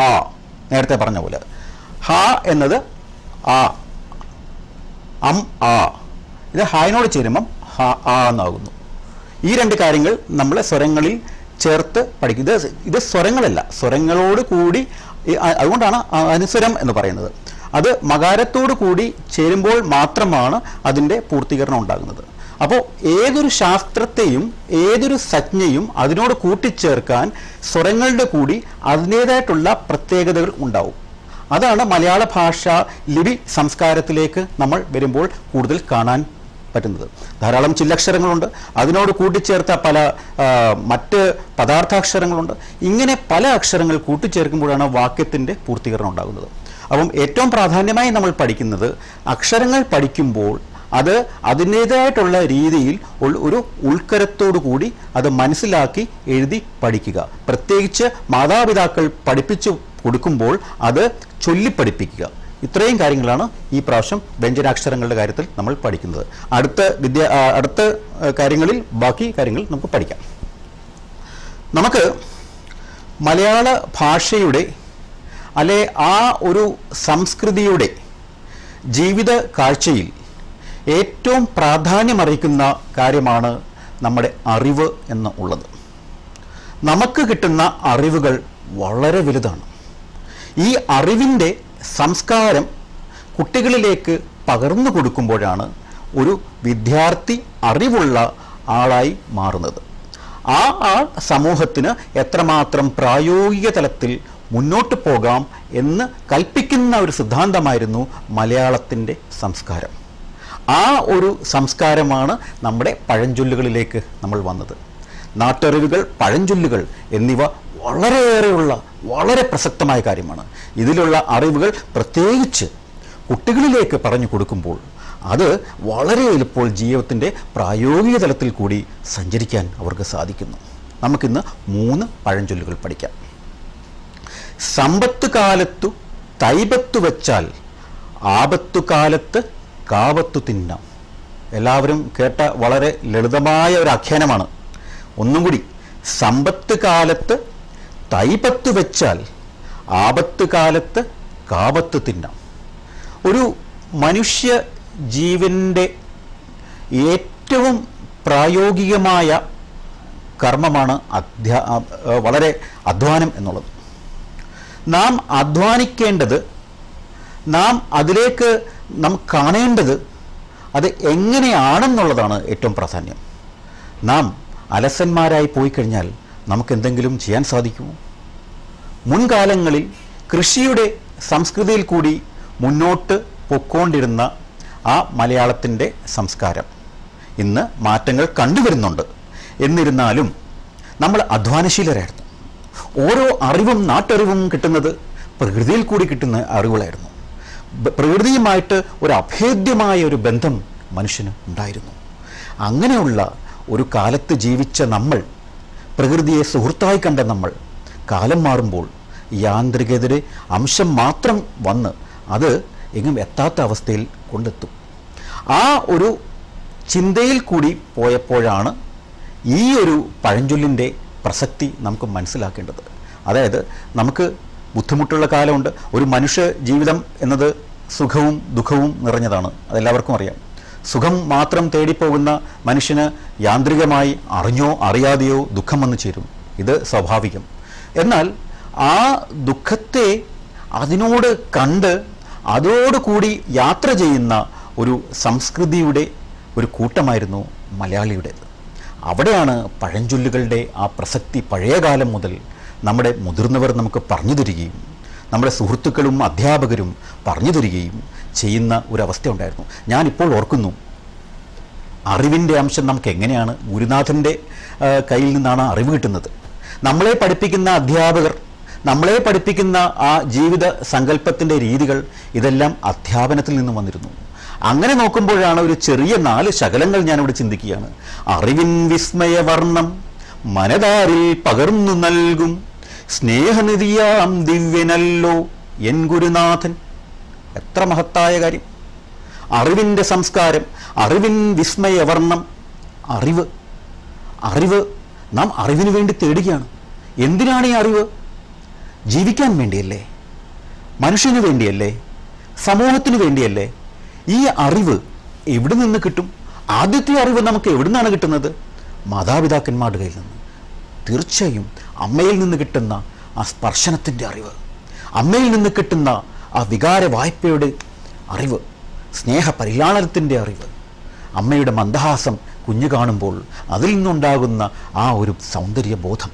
നേരത്തെ പറഞ്ഞ പോലെ ഹ എന്നത് ആ, അം, ആ. ഇത് ഹായിനോട് ചേരുമ്പം ഹ, ആ എന്നാകുന്നു. ഈ രണ്ട് കാര്യങ്ങൾ നമ്മൾ സ്വരങ്ങളിൽ ചേർത്ത് പഠിക്കും. ഇത് സ്വരങ്ങളല്ല, സ്വരങ്ങളോട് കൂടി. അതുകൊണ്ടാണ് അനുസ്വരം എന്ന് പറയുന്നത്. അത് മകാരത്തോടു കൂടി ചേരുമ്പോൾ മാത്രമാണ് അതിൻ്റെ പൂർത്തീകരണം ഉണ്ടാകുന്നത്. അപ്പോൾ ഏതൊരു ശാസ്ത്രത്തെയും ഏതൊരു സംജ്ഞയും അതിനോട് കൂട്ടിച്ചേർക്കാൻ സ്വരങ്ങളുടെ കൂടി അതിൻ്റേതായിട്ടുള്ള പ്രത്യേകതകൾ ഉണ്ടാവും. അതാണ് മലയാള ഭാഷ ലിപി സംസ്കാരത്തിലേക്ക് നമ്മൾ വരുമ്പോൾ കൂടുതൽ കാണാൻ പറ്റുന്നത്. ധാരാളം ചില്ലക്ഷരങ്ങളുണ്ട്, അതിനോട് കൂട്ടിച്ചേർത്ത പല മറ്റ് പദാർത്ഥാക്ഷരങ്ങളുണ്ട്. ഇങ്ങനെ പല അക്ഷരങ്ങൾ കൂട്ടിച്ചേർക്കുമ്പോഴാണ് വാക്യത്തിൻ്റെ പൂർത്തീകരണം ഉണ്ടാകുന്നത്. അപ്പം ഏറ്റവും പ്രാധാന്യമായി നമ്മൾ പഠിക്കുന്നത് അക്ഷരങ്ങൾ പഠിക്കുമ്പോൾ അത് അതിൻ്റേതായിട്ടുള്ള രീതിയിൽ ഒരു ഉൾക്കരത്തോടു കൂടി അത് മനസ്സിലാക്കി എഴുതി പഠിക്കുക. പ്രത്യേകിച്ച് മാതാപിതാക്കൾ പഠിപ്പിച്ചു കൊടുക്കുമ്പോൾ അത് ചൊല്ലിപ്പഠിപ്പിക്കുക. ഇത്രയും കാര്യങ്ങളാണ് ഈ പ്രാവശ്യം വ്യഞ്ജനാക്ഷരങ്ങളുടെ കാര്യത്തിൽ നമ്മൾ പഠിക്കുന്നത്. അടുത്ത കാര്യങ്ങളിൽ ബാക്കി കാര്യങ്ങൾ നമുക്ക് പഠിക്കാം. നമുക്ക് മലയാള ഭാഷയുടെ അല്ലെ ആ ഒരു സംസ്കൃതിയുടെ ജീവിത കാഴ്ചയിൽ ഏറ്റവും പ്രാധാന്യമറിയിക്കുന്ന കാര്യമാണ് നമ്മുടെ അറിവ് എന്നുള്ളത്. നമുക്ക് കിട്ടുന്ന അറിവുകൾ വളരെ വലുതാണ്. ഈ അറിവിൻ്റെ സംസ്കാരം കുട്ടികളിലേക്ക് പകർന്നു കൊടുക്കുമ്പോഴാണ് ഒരു വിദ്യാർത്ഥി അറിവുള്ള ആളായി മാറുന്നത്. ആ ആൾ സമൂഹത്തിന് എത്രമാത്രം പ്രായോഗിക തലത്തിൽ മുന്നോട്ട് പോകാം എന്ന് കൽപ്പിക്കുന്ന ഒരു സിദ്ധാന്തമായിരുന്നു മലയാളത്തിൻ്റെ സംസ്കാരം. ആ ഒരു സംസ്കാരമാണ് നമ്മുടെ പഴഞ്ചൊല്ലുകളിലേക്ക് നമ്മൾ വന്നത്. നാട്ടറിവുകൾ, പഴഞ്ചൊല്ലുകൾ എന്നിവ വളരെയേറെയുള്ള വളരെ പ്രസക്തമായ കാര്യമാണ്. ഇതിലുള്ള അറിവുകൾ പ്രത്യേകിച്ച് കുട്ടികളിലേക്ക് പറഞ്ഞു കൊടുക്കുമ്പോൾ അത് വളരെ എളുപ്പത്തിൽ ജീവിതത്തിൻ്റെ പ്രായോഗിക തലത്തിൽ കൂടി സഞ്ചരിക്കാൻ അവർക്ക് സാധിക്കുന്നു. നമുക്കിന്ന് 3 പഴഞ്ചൊല്ലുകൾ പഠിക്കാം. സമ്പത്ത് കാലത്തു തൈപത്തു വെച്ചാൽ ആപത്തു കാലത്ത് കാവത്തു തിന്നാം. എല്ലാവരും കേട്ട വളരെ ലളിതമായ ഒരു ആഖ്യാനമാണ്. ഒന്നും കൂടി, സമ്പത്ത് കാലത്ത് തൈപത്ത് വെച്ചാൽ ആപത്ത് കാലത്ത് കാവത്ത് തിന്നാം. ഒരു മനുഷ്യ ജീവൻ്റെ ഏറ്റവും പ്രായോഗികമായ കർമ്മമാണ് വളരെ അധ്വാനം എന്നുള്ളത്. നാം അധ്വാനിക്കേണ്ടത്, നാം അതിലേക്ക് നാം കാണേണ്ടത് അത് എങ്ങനെയാണെന്നുള്ളതാണ് ഏറ്റവും പ്രാധാന്യം. നാം അലസന്മാരായി പോയി കഴിഞ്ഞാൽ നമുക്ക് എന്തെങ്കിലും ചെയ്യാൻ സാധിക്കുമോ? മുൻകാലങ്ങളിൽ കൃഷിയുടെ സംസ്കൃതിയിൽ കൂടി മുന്നോട്ട് പൊക്കോണ്ടിരുന്ന ആ മലയാളത്തിൻ്റെ സംസ്കാരം ഇന്ന് മാറ്റങ്ങൾ കണ്ടുവരുന്നുണ്ട്. എന്നിരുന്നാലും നമ്മൾ അധ്വാനശീലരായിരുന്നു. ഓരോ അറിവും നാട്ടറിവും കിട്ടുന്നത് പ്രകൃതിയിൽ കൂടി കിട്ടുന്ന അറിവുകളായിരുന്നു. പ്രകൃതിയുമായിട്ട് ഒരു അഭേദ്യമായ ഒരു ബന്ധം മനുഷ്യന് ഉണ്ടായിരുന്നു. അങ്ങനെയുള്ള ഒരു കാലത്ത് ജീവിച്ച നമ്മൾ, പ്രകൃതിയെ സുഹൃത്തായി കണ്ട നമ്മൾ, കാലം മാറുമ്പോൾ യാന്ത്രികതയുടെ അംശം മാത്രം വന്ന് അത് എങ്ങും എത്താത്ത അവസ്ഥയിൽ കൊണ്ടെത്തും. ആ ഒരു ചിന്തയിൽ കൂടി പോയപ്പോഴാണ് ഈ ഒരു പഴഞ്ചൊല്ലിൻ്റെ പ്രസക്തി നമുക്ക് മനസ്സിലാക്കേണ്ടത്. അതായത് നമുക്ക് ബുദ്ധിമുട്ടുള്ള കാലമുണ്ട്. ഒരു മനുഷ്യ ജീവിതം എന്നത് സുഖവും ദുഃഖവും നിറഞ്ഞതാണ്, അതെല്ലാവർക്കും അറിയാം. സുഖം മാത്രം തേടിപ്പോകുന്ന മനുഷ്യന് യാന്ത്രികമായി അറിഞ്ഞോ അറിയാതെയോ ദുഃഖം വന്നു ചേരും. ഇത് സ്വാഭാവികം. എന്നാൽ ആ ദുഃഖത്തെ അതിനോട് കണ്ട് അതോടുകൂടി യാത്ര ചെയ്യുന്ന ഒരു സംസ്കൃതിയുടെ ഒരു കൂട്ടമായിരുന്നു മലയാളിയുടേത്. അവിടെയാണ് പഴഞ്ചൊല്ലുകളുടെ ആ പ്രസക്തി പഴയകാലം മുതൽ നമ്മുടെ മുതിർന്നവർ നമുക്ക് പറഞ്ഞു തരികയും നമ്മുടെ സുഹൃത്തുക്കളും അധ്യാപകരും പറഞ്ഞു തരികയും ചെയ്യുന്ന ഒരവസ്ഥ ഉണ്ടായിരുന്നു. ഞാനിപ്പോൾ ഓർക്കുന്നു, അറിവിൻ്റെ അംശം നമുക്ക് എങ്ങനെയാണ് ഗുരുനാഥൻ്റെ കയ്യിൽ നിന്നാണ് അറിവ് കിട്ടുന്നത്. നമ്മളെ പഠിപ്പിക്കുന്ന അധ്യാപകർ, നമ്മളെ പഠിപ്പിക്കുന്ന ആ ജീവിത സങ്കല്പത്തിൻ്റെ രീതികൾ, ഇതെല്ലാം അധ്യാപനത്തിൽ നിന്നും വന്നിരുന്നു. അങ്ങനെ നോക്കുമ്പോഴാണ് ഒരു ചെറിയ 4 ശകലങ്ങൾ ഞാനിവിടെ ചിന്തിക്കുകയാണ്. അറിവിൻ വിസ്മയവർണ്ണം മനതാരിൽ പകർന്നു നൽകും സ്നേഹനിധിയാം ദിവ്യനല്ലോ എൻ ഗുരുനാഥൻ. എത്ര മഹത്തായ കാര്യം! അറിവിൻ്റെ സംസ്കാരം, അറിവിൻ വിസ്മയവർണ്ണം. അറിവ് നാം അറിവിന് വേണ്ടി തേടുകയാണ്. എന്തിനാണ് ഈ അറിവ്? ജീവിക്കാൻ വേണ്ടിയല്ലേ? മനുഷ്യന് വേണ്ടിയല്ലേ? സമൂഹത്തിന് വേണ്ടിയല്ലേ? ഈ അറിവ് എവിടെ നിന്ന് കിട്ടും? ആദ്യത്തെ അറിവ് നമുക്ക് എവിടെ നിന്നാണ് കിട്ടുന്നത്? മാതാപിതാക്കന്മാരുടെ കയ്യിൽ നിന്ന്. തീർച്ചയായും അമ്മയിൽ നിന്ന് കിട്ടുന്ന ആ സ്പർശനത്തിൻ്റെ അറിവ്, അമ്മയിൽ നിന്ന് കിട്ടുന്ന ആ വികാര വായ്പയുടെ അറിവ്, സ്നേഹപരിലാളനത്തിൻ്റെ അറിവ്, അമ്മയുടെ മന്ദഹാസം കുഞ്ഞു കാണുമ്പോൾ അതിൽ നിന്നുണ്ടാകുന്ന ആ ഒരു സൗന്ദര്യബോധം,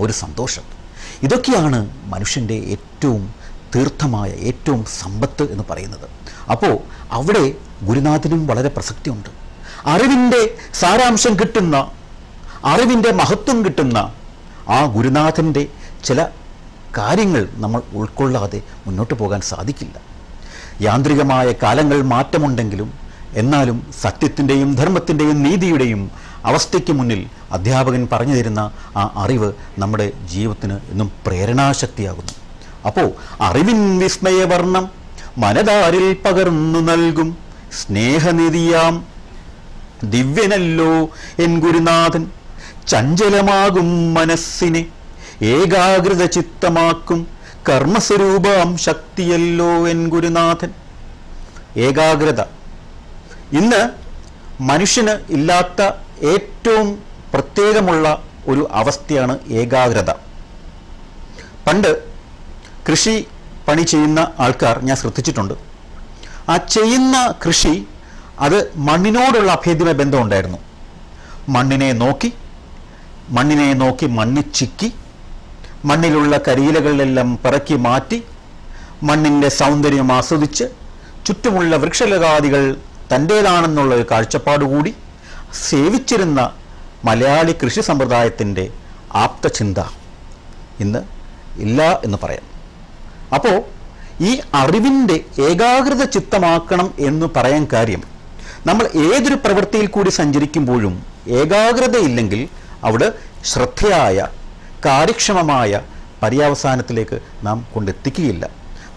ഒരു സന്തോഷം, ഇതൊക്കെയാണ് മനുഷ്യൻ്റെ ഏറ്റവും തീർത്ഥമായ ഏറ്റവും സമ്പത്ത് എന്ന് പറയുന്നത്. അപ്പോൾ അവിടെ ഗുരുനാഥനും വളരെ പ്രസക്തിയുണ്ട്. അറിവിൻ്റെ സാരാംശം കിട്ടുന്ന, അറിവിൻ്റെ മഹത്വം കിട്ടുന്ന ആ ഗുരുനാഥൻ്റെ ചില കാര്യങ്ങൾ നമ്മൾ ഉൾക്കൊള്ളാതെ മുന്നോട്ട് പോകാൻ സാധിക്കില്ല. യാന്ത്രികമായ കാലങ്ങൾ മാറ്റമുണ്ടെങ്കിലും എന്നാലും സത്യത്തിൻ്റെയും ധർമ്മത്തിൻ്റെയും നീതിയുടെയും അവസ്ഥയ്ക്ക് മുന്നിൽ അധ്യാപകൻ പറഞ്ഞു തരുന്ന ആ അറിവ് നമ്മുടെ ജീവിതത്തിന് എന്നും പ്രേരണാശക്തിയാകുന്നു. അപ്പോൾ അറിവിൻ വിസ്മയവർണ്ണം മനതാരിൽ പകർന്നു നൽകും സ്നേഹനിധിയാം ദിവ്യനല്ലോ എൻ ഗുരുനാഥൻ. ചഞ്ചലമാകും മനസ്സിനെ ഏകാഗ്രത ചിത്തമാക്കും കർമ്മസ്വരൂപം ശക്തിയല്ലോ എൻ ഗുരുനാഥൻ. ഏകാഗ്രത ഇന്ന് മനുഷ്യന് ഇല്ലാത്ത ഏറ്റവും പ്രത്യേകമുള്ള ഒരു അവസ്ഥയാണ് ഏകാഗ്രത. പണ്ട് കൃഷി പണി ചെയ്യുന്ന ആൾക്കാർ ഞാൻ ശ്രദ്ധിച്ചിട്ടുണ്ട്. ആ ചെയ്യുന്ന കൃഷി അത് മണ്ണിനോടുള്ള അഭേദ്യമായ ബന്ധമുണ്ടായിരുന്നു. മണ്ണിനെ നോക്കി മണ്ണിൽ ചിക്കി മണ്ണിലുള്ള കരിയിലകളിലെല്ലാം പിറക്കി മാറ്റി മണ്ണിൻ്റെ സൗന്ദര്യം ആസ്വദിച്ച് ചുറ്റുമുള്ള വൃക്ഷലതാദികൾ തൻ്റേതാണെന്നുള്ള ഒരു കാഴ്ചപ്പാടുകൂടി സേവിച്ചിരുന്ന മലയാളി കൃഷി സമ്പ്രദായത്തിൻ്റെ ആപ്തചിന്ത ഇന്ന് ഇല്ല എന്ന് പറയാം. അപ്പോൾ ഈ അറിവിൻ്റെ ഏകാഗ്രത ചിത്തമാക്കണം എന്ന് പറയാൻ കാര്യം, നമ്മൾ ഏതൊരു പ്രവൃത്തിയിൽ കൂടി സഞ്ചരിക്കുമ്പോഴും ഏകാഗ്രതയില്ലെങ്കിൽ അവിടെ ശ്രദ്ധയായ കാര്യക്ഷമമായ പര്യവസാനത്തിലേക്ക് നാം കൊണ്ടെത്തിക്കുകയില്ല.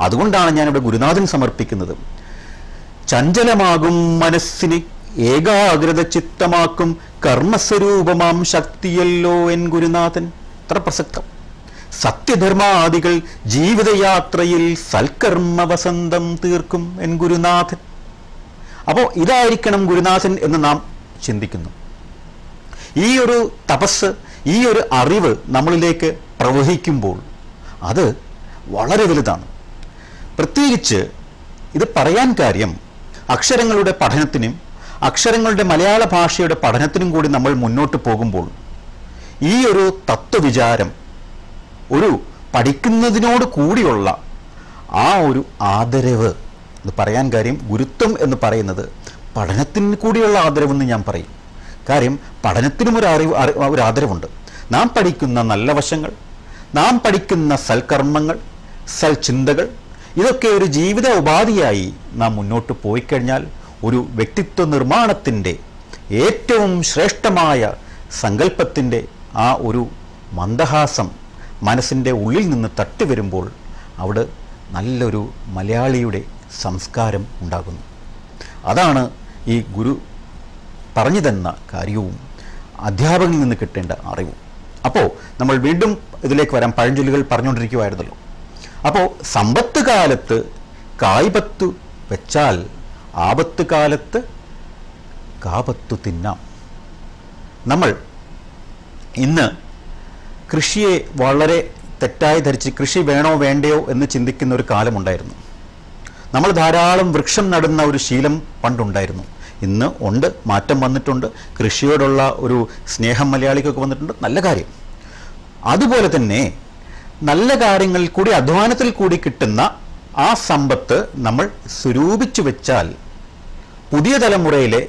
അതുകൊണ്ടാണ് ഞാനിവിടെ ഗുരുനാഥൻ സമർപ്പിക്കുന്നത്. ചഞ്ചലമാകും മനസ്സിനെ ഏകാഗ്രത ചിത്തമാക്കും കർമ്മസ്വരൂപമാം ശക്തിയല്ലോ എൻ ഗുരുനാഥൻ. അത്ര പ്രസക്തം. സത്യധർമാദികൾ ജീവിതയാത്രയിൽ സൽക്കർമ്മ വസന്തം തീർക്കും എൻ ഗുരുനാഥൻ. അപ്പോൾ ഇതായിരിക്കണം ഗുരുനാഥൻ എന്ന് നാം ചിന്തിക്കുന്നു. ഈ ഒരു തപസ്, ഈ ഒരു അറിവ് നമ്മളിലേക്ക് പ്രവഹിക്കുമ്പോൾ അത് വളരെ വലുതാണ്. പ്രത്യേകിച്ച് ഇത് പറയാൻ കാര്യം, അക്ഷരങ്ങളുടെ പഠനത്തിനും അക്ഷരങ്ങളുടെ മലയാള ഭാഷയുടെ പഠനത്തിനും കൂടി നമ്മൾ മുന്നോട്ട് പോകുമ്പോൾ ഈ ഒരു തത്വവിചാരം, ഒരു പഠിക്കുന്നതിനോട് കൂടിയുള്ള ആ ഒരു ആദരവ്, ഇത് പറയാൻ കാര്യം ഗുരുത്വം എന്ന് പറയുന്നത് പഠനത്തിന് കൂടിയുള്ള ആദരവെന്ന് ഞാൻ പറയും. കാര്യം പഠനത്തിനും ഒരു ആദരവുണ്ട്. നാം പഠിക്കുന്ന നല്ല വശങ്ങൾ, നാം പഠിക്കുന്ന സൽക്കർമ്മങ്ങൾ, സൽചിന്തകൾ, ഇതൊക്കെ ഒരു ജീവിത ഉപാധിയായി നാം മുന്നോട്ട് പോയി കഴിഞ്ഞാൽ ഒരു വ്യക്തിത്വ നിർമ്മാണത്തിൻ്റെ ഏറ്റവും ശ്രേഷ്ഠമായ സങ്കല്പത്തിൻ്റെ ആ ഒരു മന്ദഹാസം മനസ്സിൻ്റെ ഉള്ളിൽ നിന്ന് തട്ടി വരുമ്പോൾ അവിടെ നല്ലൊരു മലയാളിയുടെ സംസ്കാരം ഉണ്ടാകുന്നു. അതാണ് ഈ ഗുരു പറഞ്ഞു തന്ന കാര്യവും അധ്യാപകനിൽ നിന്ന് കിട്ടേണ്ട അറിവും. അപ്പോൾ നമ്മൾ വീണ്ടും ഇതിലേക്ക് വരാം. പഴഞ്ചൊല്ലുകൾ പറഞ്ഞുകൊണ്ടിരിക്കുമായിരുന്നല്ലോ. അപ്പോൾ സമ്പത്ത് കാലത്ത് കായ്പത്തു വെച്ചാൽ ആപത്ത് കാലത്ത് കാപത്തു തിന്നാം. നമ്മൾ ഇന്ന് കൃഷിയെ വളരെ തെറ്റായി ധരിച്ച് കൃഷി വേണോ വേണ്ടയോ എന്ന് ചിന്തിക്കുന്ന ഒരു കാലമുണ്ടായിരുന്നു. നമ്മൾ ധാരാളം വൃക്ഷം നടുന്ന ഒരു ശീലം പണ്ടുണ്ടായിരുന്നു. ഇന്ന് ഉണ്ട്, മാറ്റം വന്നിട്ടുണ്ട്. കൃഷിയോടുള്ള ഒരു സ്നേഹം മലയാളിക്കൊക്കെ വന്നിട്ടുണ്ട്. നല്ല കാര്യം. അതുപോലെ തന്നെ നല്ല കാര്യങ്ങളിൽ കൂടി അധ്വാനത്തിൽ കൂടി കിട്ടുന്ന ആ സമ്പത്ത് നമ്മൾ സ്വരൂപിച്ചു വെച്ചാൽ പുതിയ തലമുറയിലെ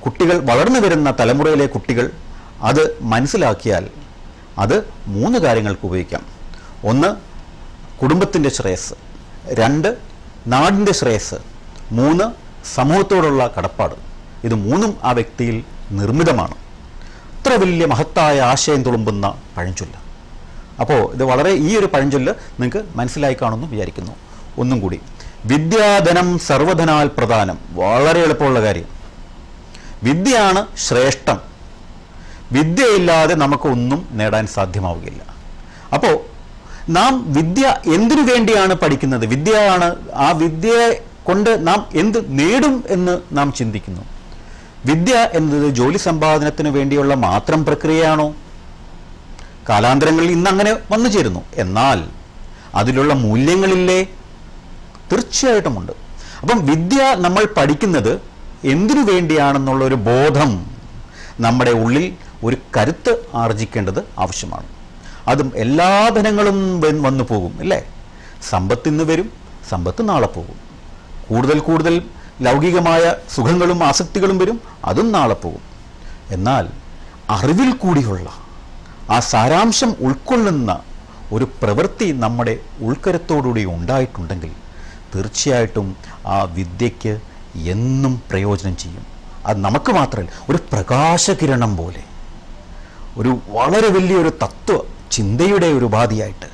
കുട്ടികൾ, വളർന്നു വരുന്ന തലമുറയിലെ കുട്ടികൾ അത് മനസ്സിലാക്കിയാൽ അത് 3 കാര്യങ്ങൾക്ക് ഉപയോഗിക്കാം. 1 കുടുംബത്തിൻ്റെ ശ്രേയസ്, 2 നാടിൻ്റെ ശ്രേയസ്, 3 സമൂഹത്തോടുള്ള കടപ്പാട്. ഇത് 3ഉം ആ വ്യക്തിയിൽ നിർമ്മിതമാണ്. ഇത്ര വലിയ മഹത്തായ ആശയം തുളുമ്പുന്ന പഴഞ്ചൊല്ല്. അപ്പോൾ ഇത് വളരെ, ഈ ഒരു പഴഞ്ചൊല്ല് നിങ്ങൾക്ക് മനസ്സിലായി കാണുമെന്ന് വിചാരിക്കുന്നു. ഒന്നും കൂടി, വിദ്യാധനം സർവധനാൽ പ്രധാനം. വളരെ എളുപ്പമുള്ള കാര്യം. വിദ്യയാണ് ശ്രേഷ്ഠം. വിദ്യയില്ലാതെ നമുക്ക് ഒന്നും നേടാൻ സാധ്യമാവുകയില്ല. അപ്പോൾ നാം വിദ്യ എന്തിനു വേണ്ടിയാണ് പഠിക്കുന്നത്? വിദ്യയാണ്. ആ വിദ്യയെ കൊണ്ട് നാം എന്ത് നേടും എന്ന് നാം ചിന്തിക്കുന്നു. വിദ്യ എന്നത് ജോലി സമ്പാദനത്തിന് വേണ്ടിയുള്ള മാത്രം പ്രക്രിയയാണോ? കാലാന്തരങ്ങളിൽ ഇന്ന് അങ്ങനെ വന്നു ചേരുന്നു. എന്നാൽ അതിലുള്ള മൂല്യങ്ങളില്ലേ? തീർച്ചയായിട്ടുമുണ്ട്. അപ്പം വിദ്യ നമ്മൾ പഠിക്കുന്നത് എന്തിനു വേണ്ടിയാണെന്നുള്ളൊരു ബോധം നമ്മുടെ ഉള്ളിൽ ഒരു കരുത്ത് ആർജിക്കേണ്ടത് ആവശ്യമാണ്. അതും എല്ലാ ധനങ്ങളും വന്നു പോകും, അല്ലേ? സമ്പത്ത് ഇന്ന് വരും, സമ്പത്ത് നാളെ പോകും. കൂടുതൽ കൂടുതൽ ലൗകികമായ സുഖങ്ങളും ആസക്തികളും വരും, അതും നാളെ പോകും. എന്നാൽ അറിവിൽ കൂടിയുള്ള ആ സാരാംശം ഉൾക്കൊള്ളുന്ന ഒരു പ്രവൃത്തി നമ്മുടെ ഉൾക്കരത്തോടുകൂടി ഉണ്ടായിട്ടുണ്ടെങ്കിൽ തീർച്ചയായിട്ടും ആ വിദ്യയ്ക്ക് എന്നും പ്രയോജനം ചെയ്യും. അത് നമുക്ക് മാത്രമല്ല, ഒരു പ്രകാശകിരണം പോലെ, ഒരു വളരെ വലിയൊരു തത്വ ചിന്തയുടെ ഒരു ഉപാധിയായിട്ട്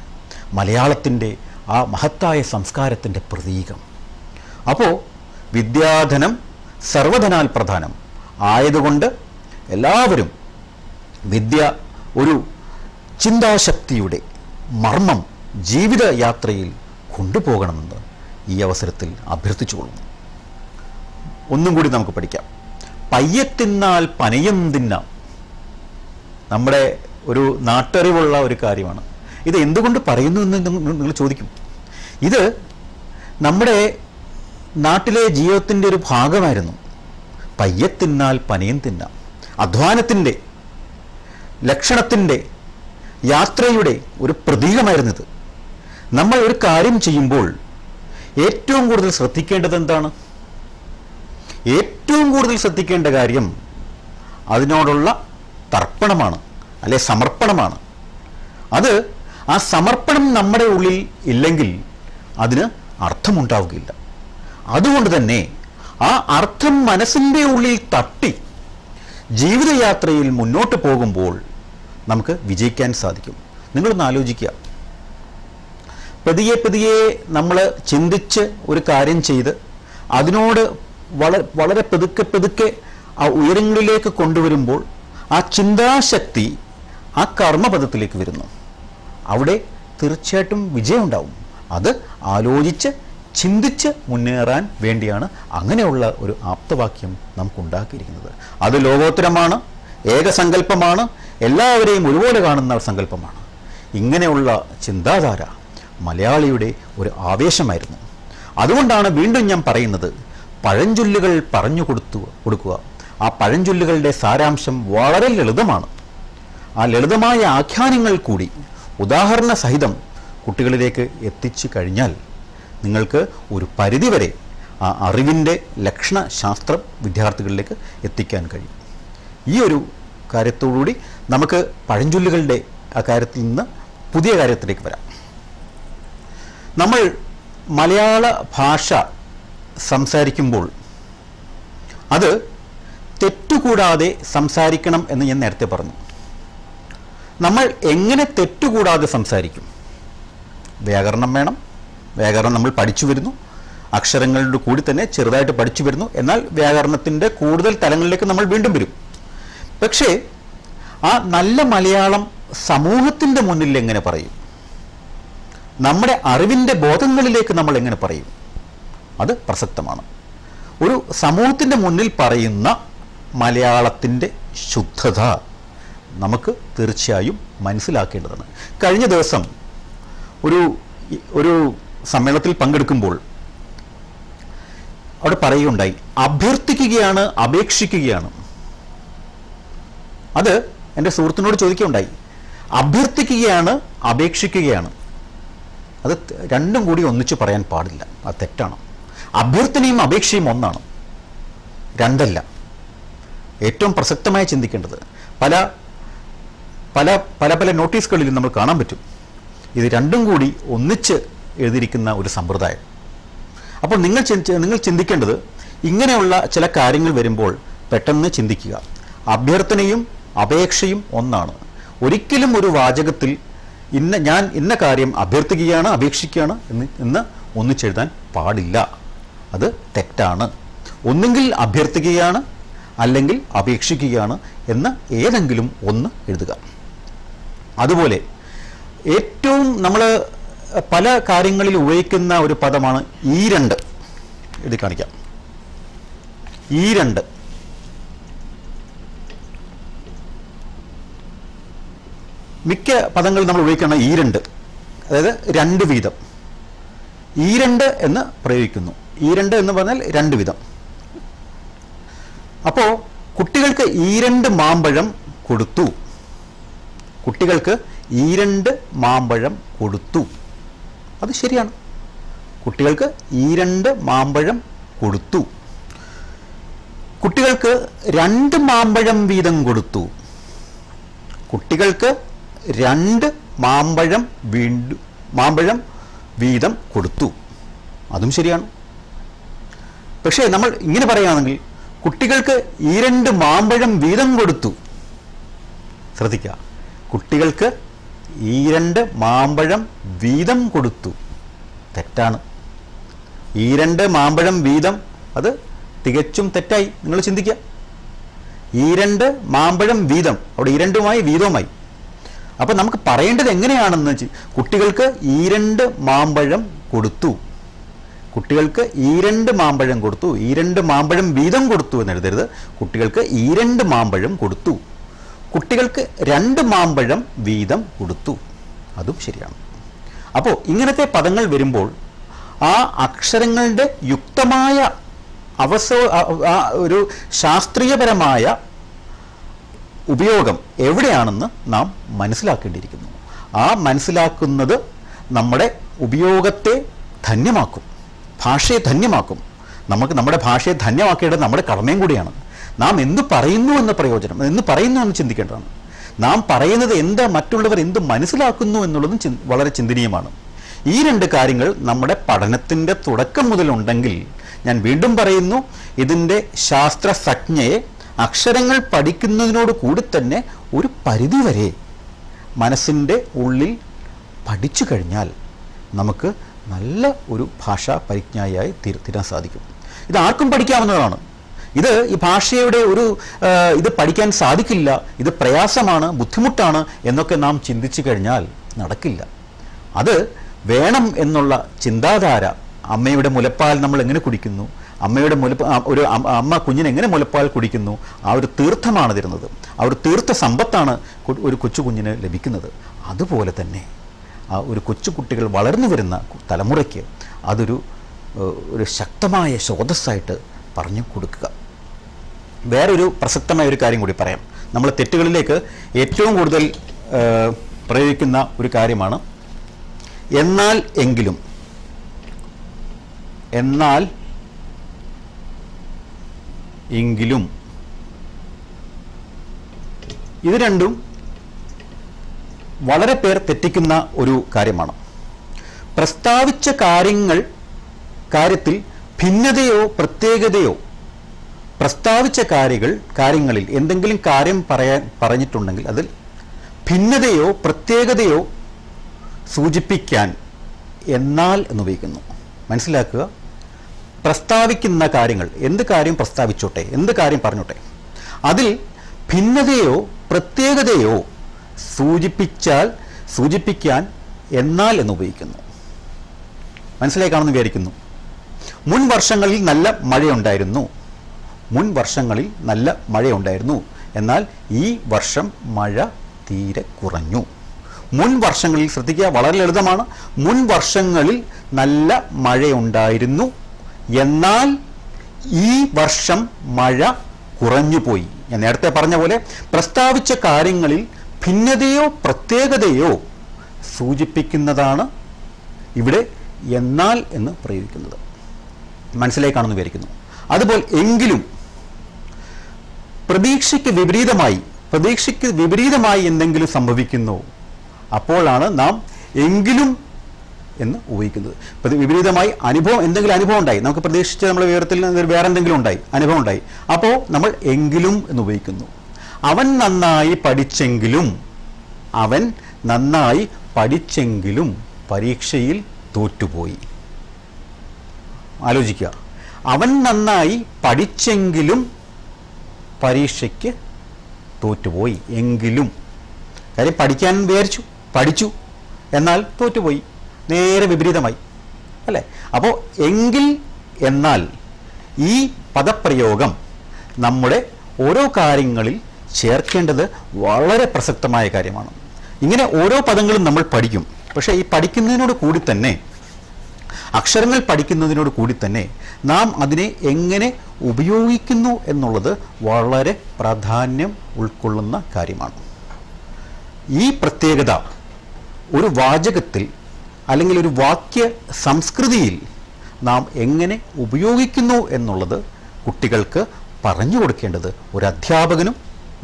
മലയാളത്തിൻ്റെ ആ മഹത്തായ സംസ്കാരത്തിൻ്റെ പ്രതീകം. അപ്പോൾ വിദ്യാധനം സർവധനാൽ പ്രധാനം ആയതുകൊണ്ട് എല്ലാവരും വിദ്യ ഒരു ചിന്താശക്തിയുടെ മർമ്മം ജീവിതയാത്രയിൽ കൊണ്ടുപോകണമെന്ന് ഈ അവസരത്തിൽ അഭ്യർത്ഥിച്ചുകൊള്ളുന്നു. ഒന്നും കൂടി നമുക്ക് പഠിക്കാം. പയ്യത്തിന്നാൽ പനയം തിന്നാം. നമ്മുടെ ഒരു നാട്ടറിവുള്ള ഒരു കാര്യമാണ്. ഇത് എന്തുകൊണ്ട് പറയുന്നു എന്ന് നിങ്ങൾ ചോദിക്കും. ഇത് നമ്മുടെ നാട്ടിലെ ജീവിതത്തിൻ്റെ ഒരു ഭാഗമായിരുന്നു. പയ്യത്തിന്നാൽ പനയം തിന്നാം. അധ്വാനത്തിൻ്റെ, ലക്ഷണത്തിൻ്റെ, യാത്രയുടെ ഒരു പ്രതീകമായിരുന്നത്. നമ്മൾ ഒരു കാര്യം ചെയ്യുമ്പോൾ ഏറ്റവും കൂടുതൽ ശ്രദ്ധിക്കേണ്ടത് എന്താണ്? ഏറ്റവും കൂടുതൽ ശ്രദ്ധിക്കേണ്ട കാര്യം അതിനോടുള്ള തർപ്പണമാണ്, അല്ലെ സമർപ്പണമാണ്. അത് ആ സമർപ്പണം നമ്മുടെ ഉള്ളിൽ ഇല്ലെങ്കിൽ അതിന് അർത്ഥമുണ്ടാവുകയില്ല. അതുകൊണ്ട് തന്നെ ആ അർത്ഥം മനസ്സിൻ്റെ ഉള്ളിൽ തട്ടി ജീവിതയാത്രയിൽ മുന്നോട്ട് പോകുമ്പോൾ നമുക്ക് വിജയിക്കാൻ സാധിക്കും. നിങ്ങളൊന്ന് ആലോചിക്കുക. പതിയെ പതിയെ നമ്മൾ ചിന്തിച്ച് ഒരു കാര്യം ചെയ്ത് അതിനോട് വളരെ പതുക്കെ ആ ഉയരങ്ങളിലേക്ക് കൊണ്ടുവരുമ്പോൾ ആ ചിന്താശക്തി ആ കർമ്മപദത്തിലേക്ക് വരുന്നു. അവിടെ തീർച്ചയായിട്ടും വിജയം ഉണ്ടാവും. അത് ആലോചിച്ച് ചിന്തിച്ച് മുന്നേറാൻ വേണ്ടിയാണ് അങ്ങനെയുള്ള ഒരു ആപ്തവാക്യം നമുക്കുണ്ടാക്കിയിരിക്കുന്നത്. അത് ലോകോത്തരമാണ്, ഏകസങ്കല്പമാണ്, എല്ലാവരെയും ഒരുപോലെ കാണുന്ന സങ്കല്പമാണ്. ഇങ്ങനെയുള്ള ചിന്താധാര മലയാളിയുടെ ഒരു ആവേശമായിരുന്നു. അതുകൊണ്ടാണ് വീണ്ടും ഞാൻ പറയുന്നത്, പഴഞ്ചൊല്ലുകൾ പറഞ്ഞു കൊടുക്കുക. ആ പഴഞ്ചൊല്ലുകളുടെ സാരാംശം വളരെ ലളിതമാണ്. ആ ലളിതമായ ആഖ്യാനങ്ങൾ കൂടി ഉദാഹരണ സഹിതം കുട്ടികളിലേക്ക് എത്തിച്ചു കഴിഞ്ഞാൽ നിങ്ങൾക്ക് ഒരു പരിധിവരെ ആ അറിവിൻ്റെ ലക്ഷണശാസ്ത്രം വിദ്യാർത്ഥികളിലേക്ക് എത്തിക്കാൻ കഴിയും. ഈ ഒരു കാര്യത്തോടുകൂടി നമുക്ക് പഴഞ്ചൊല്ലുകളുടെ ആ കാര്യത്തിൽ നിന്ന് പുതിയ കാര്യത്തിലേക്ക് വരാം. നമ്മൾ മലയാള ഭാഷ സംസാരിക്കുമ്പോൾ അത് തെറ്റുകൂടാതെ സംസാരിക്കണം എന്ന് ഞാൻ നേരത്തെ പറഞ്ഞു. നമ്മൾ എങ്ങനെ തെറ്റുകൂടാതെ സംസാരിക്കും? വ്യാകരണം വേണം. വ്യാകരണം നമ്മൾ പഠിച്ചു വരുന്നു, അക്ഷരങ്ങളുടെ കൂടി തന്നെ ചെറുതായിട്ട് പഠിച്ചു വരുന്നു. എന്നാൽ വ്യാകരണത്തിൻ്റെ കൂടുതൽ തലങ്ങളിലേക്ക് നമ്മൾ വീണ്ടും വരും. പക്ഷേ ആ നല്ല മലയാളം സമൂഹത്തിൻ്റെ മുന്നിൽ എങ്ങനെ പറയും? നമ്മുടെ അറിവിൻ്റെ ബോധങ്ങളിലേക്ക് നമ്മൾ എങ്ങനെ പറയും? അത് പ്രസക്തമാണ്. ഒരു സമൂഹത്തിൻ്റെ മുന്നിൽ പറയുന്ന മലയാളത്തിൻ്റെ ശുദ്ധത നമുക്ക് തീർച്ചയായും മനസ്സിലാക്കേണ്ടതാണ്. കഴിഞ്ഞ ദിവസം ഒരു സമ്മേളനത്തിൽ പങ്കെടുക്കുമ്പോൾ അവിടെ പറയുകയുണ്ടായി, അഭ്യർത്ഥിക്കുകയാണ്, അപേക്ഷിക്കുകയാണ്. അത് എൻ്റെ സുഹൃത്തിനോട് ചോദിക്കുകയുണ്ടായി. അഭ്യർത്ഥിക്കുകയാണ്, അപേക്ഷിക്കുകയാണ്, അത് രണ്ടും കൂടി ഒന്നിച്ച് പറയാൻ പാടില്ല. അത് തെറ്റാണ്. അഭ്യർത്ഥനയും അപേക്ഷയും ഒന്നാണ്, രണ്ടല്ല. ഏറ്റവും പ്രസക്തമായി ചിന്തിക്കേണ്ടത് പല പല പല പല നോട്ടീസുകളിൽ നമ്മൾ കാണാൻ പറ്റും ഇത് രണ്ടും കൂടി ഒന്നിച്ച് എഴുതിയിരിക്കുന്ന ഒരു സമ്പ്രദായം. അപ്പോൾ നിങ്ങൾ ചിന്തിക്കേണ്ടത്, ഇങ്ങനെയുള്ള ചില കാര്യങ്ങൾ വരുമ്പോൾ പെട്ടെന്ന് ചിന്തിക്കുക, അഭ്യർത്ഥനയും അപേക്ഷയും ഒന്നാണ്. ഒരിക്കലും ഒരു വാചകത്തിൽ ഞാൻ ഇന്ന കാര്യം അഭ്യർത്ഥിക്കുകയാണ്, അപേക്ഷിക്കുകയാണ് എന്ന് ഒന്നിച്ചെഴുതാൻ പാടില്ല. അത് തെറ്റാണ്. ഒന്നുകിൽ അഭ്യർത്ഥിക്കുകയാണ് അല്ലെങ്കിൽ അപേക്ഷിക്കുകയാണ് എന്ന് ഏതെങ്കിലും ഒന്ന് എഴുതുക. അതുപോലെ ഏറ്റവും നമ്മൾ പല കാര്യങ്ങളിൽ ഉപയോഗിക്കുന്ന ഒരു പദമാണ് ഈ രണ്ട്. എഴുതി കാണിക്കാം. ഈ രണ്ട്. മിക്ക പദങ്ങളിൽ നമ്മൾ ഉപയോഗിക്കുന്ന ഈ രണ്ട്, അതായത് രണ്ട് വീതം. ഈ രണ്ട് എന്ന് പ്രയോഗിക്കുന്നു. ഈ രണ്ട് എന്ന് പറഞ്ഞാൽ രണ്ട് വീതം. അപ്പോൾ കുട്ടികൾക്ക് ഈ രണ്ട് മാമ്പഴം കൊടുത്തു. കുട്ടികൾക്ക് ഈ രണ്ട് മാമ്പഴം കൊടുത്തു. അത് ശരിയാണ്. കുട്ടികൾക്ക് ഈ 2 മാമ്പഴം കൊടുത്തു. കുട്ടികൾക്ക് 2 മാമ്പഴം വീതം കൊടുത്തു. കുട്ടികൾക്ക് 2 മാമ്പഴം വീതം കൊടുത്തു. അതും ശരിയാണ്. പക്ഷേ നമ്മൾ ഇങ്ങനെ പറയുകയാണെങ്കിൽ കുട്ടികൾക്ക് ഈ 2 മാമ്പഴം വീതം കൊടുത്തു. ശ്രദ്ധിക്കുക, കുട്ടികൾക്ക് ഈ 2 മാമ്പഴം വീതം കൊടുത്തു. തെറ്റാണ്. ഈ 2 മാമ്പഴം വീതം അത് തികച്ചും തെറ്റായി. നിങ്ങൾ ചിന്തിക്കുക, ഈ 2 മാമ്പഴം വീതം, അവിടെ ഈ 2മായി വീതവുമായി. അപ്പം നമുക്ക് പറയേണ്ടത് എങ്ങനെയാണെന്ന് വെച്ചാൽ കുട്ടികൾക്ക് ഈ 2 മാമ്പഴം കൊടുത്തു. കുട്ടികൾക്ക് ഈ 2 മാമ്പഴം കൊടുത്തു. ഈ 2 മാമ്പഴം വീതം കൊടുത്തു എന്ന് എഴുതരുത്. കുട്ടികൾക്ക് ഈ 2 മാമ്പഴം കൊടുത്തു. കുട്ടികൾക്ക് 2 മാമ്പഴം വീതം കൊടുത്തു. അതും ശരിയാണ്. അപ്പോൾ ഇങ്ങനത്തെ പദങ്ങൾ വരുമ്പോൾ ആ അക്ഷരങ്ങളുടെ യുക്തമായ ഒരു ശാസ്ത്രീയപരമായ ഉപയോഗം എവിടെയാണെന്ന് നാം മനസ്സിലാക്കേണ്ടിയിരിക്കുന്നു. ആ മനസ്സിലാക്കുന്നത് നമ്മുടെ ഉപയോഗത്തെ ധന്യമാക്കും, ഭാഷയെ ധന്യമാക്കും. നമുക്ക് നമ്മുടെ ഭാഷയെ ധന്യമാക്കേണ്ടത് നമ്മുടെ കടമയും കൂടിയാണ്. നാം എന്ത് പറയുന്നു എന്ന പ്രയോജനം, എന്ത് പറയുന്നു എന്ന് ചിന്തിക്കേണ്ടതാണ്. നാം പറയുന്നത് എന്താ, മറ്റുള്ളവർ എന്ത് മനസ്സിലാക്കുന്നു എന്നുള്ളതും വളരെ ചിന്തനീയമാണ്. ഈ 2 കാര്യങ്ങൾ നമ്മുടെ പഠനത്തിൻ്റെ തുടക്കം മുതലുണ്ടെങ്കിൽ, ഞാൻ വീണ്ടും പറയുന്നു, ഇതിൻ്റെ ശാസ്ത്രസജ്ഞയെ അക്ഷരങ്ങൾ പഠിക്കുന്നതിനോട് കൂടി തന്നെ ഒരു പരിധിവരെ മനസ്സിൻ്റെ ഉള്ളിൽ പഠിച്ചു കഴിഞ്ഞാൽ നമുക്ക് നല്ല ഒരു ഭാഷാ പരിജ്ഞായിയായി തീരാൻ സാധിക്കും. ഇത് ആർക്കും പഠിക്കാവുന്നതാണ്. ഈ ഭാഷയുടെ ഇത് പഠിക്കാൻ സാധിക്കില്ല, ഇത് പ്രയാസമാണ്, ബുദ്ധിമുട്ടാണ് എന്നൊക്കെ നാം ചിന്തിച്ചു കഴിഞ്ഞാൽ നടക്കില്ല. അത് വേണം എന്നുള്ള ചിന്താധാര, അമ്മയുടെ മുലപ്പാൽ നമ്മൾ എങ്ങനെ കുടിക്കുന്നു, അമ്മ കുഞ്ഞിന് എങ്ങനെ മുലപ്പാൽ കുടിക്കുന്നു, ആ ഒരു തീർത്ഥമാണ് തരുന്നത്. ആ ഒരു തീർത്ഥ സമ്പത്താണ് ഒരു കൊച്ചു കുഞ്ഞിന് ലഭിക്കുന്നത്. അതുപോലെ തന്നെ ആ ഒരു കൊച്ചുകുട്ടികൾ വളർന്നു വരുന്ന തലമുറയ്ക്ക് അതൊരു ശക്തമായ സ്രോതസ്സായിട്ട് പറഞ്ഞു കൊടുക്കുക. വേറൊരു പ്രസക്തമായ ഒരു കാര്യം കൂടി പറയാം. നമ്മൾ തെറ്റുകളിലേക്ക് ഏറ്റവും കൂടുതൽ പ്രയോഗിക്കുന്ന ഒരു കാര്യമാണ് എന്നാൽ എങ്കിലും. എന്നാൽ എങ്കിലും ഇത് രണ്ടും വളരെ പേർ തെറ്റിക്കുന്ന ഒരു കാര്യമാണ്. പ്രസ്താവിച്ച കാര്യത്തിൽ ഭിന്നതയോ പ്രത്യേകതയോ, പ്രസ്താവിച്ച കാര്യങ്ങളിൽ എന്തെങ്കിലും കാര്യം പറഞ്ഞിട്ടുണ്ടെങ്കിൽ അതിൽ ഭിന്നതയോ പ്രത്യേകതയോ സൂചിപ്പിക്കാൻ എന്നാൽ എന്നുപയോഗിക്കുന്നു. മനസ്സിലാക്കുക, പ്രസ്താവിക്കുന്ന കാര്യങ്ങൾ, എന്ത് കാര്യം പ്രസ്താവിച്ചോട്ടെ, എന്ത് കാര്യം പറഞ്ഞോട്ടെ, അതിൽ ഭിന്നതയോ പ്രത്യേകതയോ സൂചിപ്പിക്കാൻ എന്നാൽ എന്നുപയോഗിക്കുന്നു. മനസ്സിലായി കാണുമെന്ന് വിചാരിക്കുന്നു. മുൻ വർഷങ്ങളിൽ നല്ല മഴയുണ്ടായിരുന്നു, എന്നാൽ ഈ വർഷം മഴ തീരെ കുറഞ്ഞു. മുൻ വർഷങ്ങളിൽ, ശ്രദ്ധിക്കുക, വളരെ ലളിതമാണ്. മുൻ വർഷങ്ങളിൽ നല്ല മഴയുണ്ടായിരുന്നു, എന്നാൽ ഈ വർഷം മഴ കുറഞ്ഞുപോയി. ഞാൻ നേരത്തെ പറഞ്ഞ പോലെ പ്രസ്താവിച്ച കാര്യങ്ങളിൽ ഭിന്നതയോ പ്രത്യേകതയോ സൂചിപ്പിക്കുന്നതാണ് ഇവിടെ എന്നാൽ എന്ന് പ്രയോഗിക്കുന്നത്. മനസ്സിലായി കാണുന്നു വിചാരിക്കുന്നു. അതുപോലെ എങ്കിലും പ്രതീക്ഷയ്ക്ക് വിപരീതമായി എന്തെങ്കിലും സംഭവിക്കുന്നു, അപ്പോഴാണ് നാം എങ്കിലും എന്ന് ഉപയോഗിക്കുന്നത്. വിപരീതമായി എന്തെങ്കിലും അനുഭവം ഉണ്ടായി, നമുക്ക് പ്രതീക്ഷിച്ച നമ്മുടെ വിവരത്തിൽ വേറെ എന്തെങ്കിലും അനുഭവം ഉണ്ടായി, അപ്പോൾ നമ്മൾ എങ്കിലും എന്ന് ഉപയോഗിക്കുന്നു. അവൻ നന്നായി പഠിച്ചെങ്കിലും പരീക്ഷയിൽ തോറ്റുപോയി. ആലോചിക്കുക, അവൻ നന്നായി പഠിച്ചെങ്കിലും പരീക്ഷയ്ക്ക് തോറ്റുപോയി. എങ്കിലും കാര്യം പഠിക്കാൻ വിചാരിച്ചു, പഠിച്ചു, എന്നാൽ തോറ്റുപോയി. നേരെ വിപരീതമായി അല്ലേ? അപ്പോൾ എങ്കിൽ എന്നാൽ ഈ പദപ്രയോഗം നമ്മുടെ ഓരോ കാര്യങ്ങളിൽ ചേർക്കേണ്ടത് വളരെ പ്രസക്തമായ കാര്യമാണ്. ഇങ്ങനെ ഓരോ പദങ്ങളും നമ്മൾ പഠിക്കും. പക്ഷേ ഈ പഠിക്കുന്നതിനോട് കൂടി തന്നെ, അക്ഷരങ്ങൾ പഠിക്കുന്നതിനോട് കൂടി തന്നെ നാം അതിനെ എങ്ങനെ ഉപയോഗിക്കുന്നു എന്നുള്ളത് വളരെ പ്രാധാന്യം ഉൾക്കൊള്ളുന്ന കാര്യമാണ്. ഈ പ്രത്യേകത ഒരു വാചകത്തിൽ അല്ലെങ്കിൽ ഒരു വാക്യ സംസ്കൃതിയിൽ നാം എങ്ങനെ ഉപയോഗിക്കുന്നു എന്നുള്ളത് കുട്ടികൾക്ക് പറഞ്ഞു കൊടുക്കേണ്ടത് ഒരു അധ്യാപകനും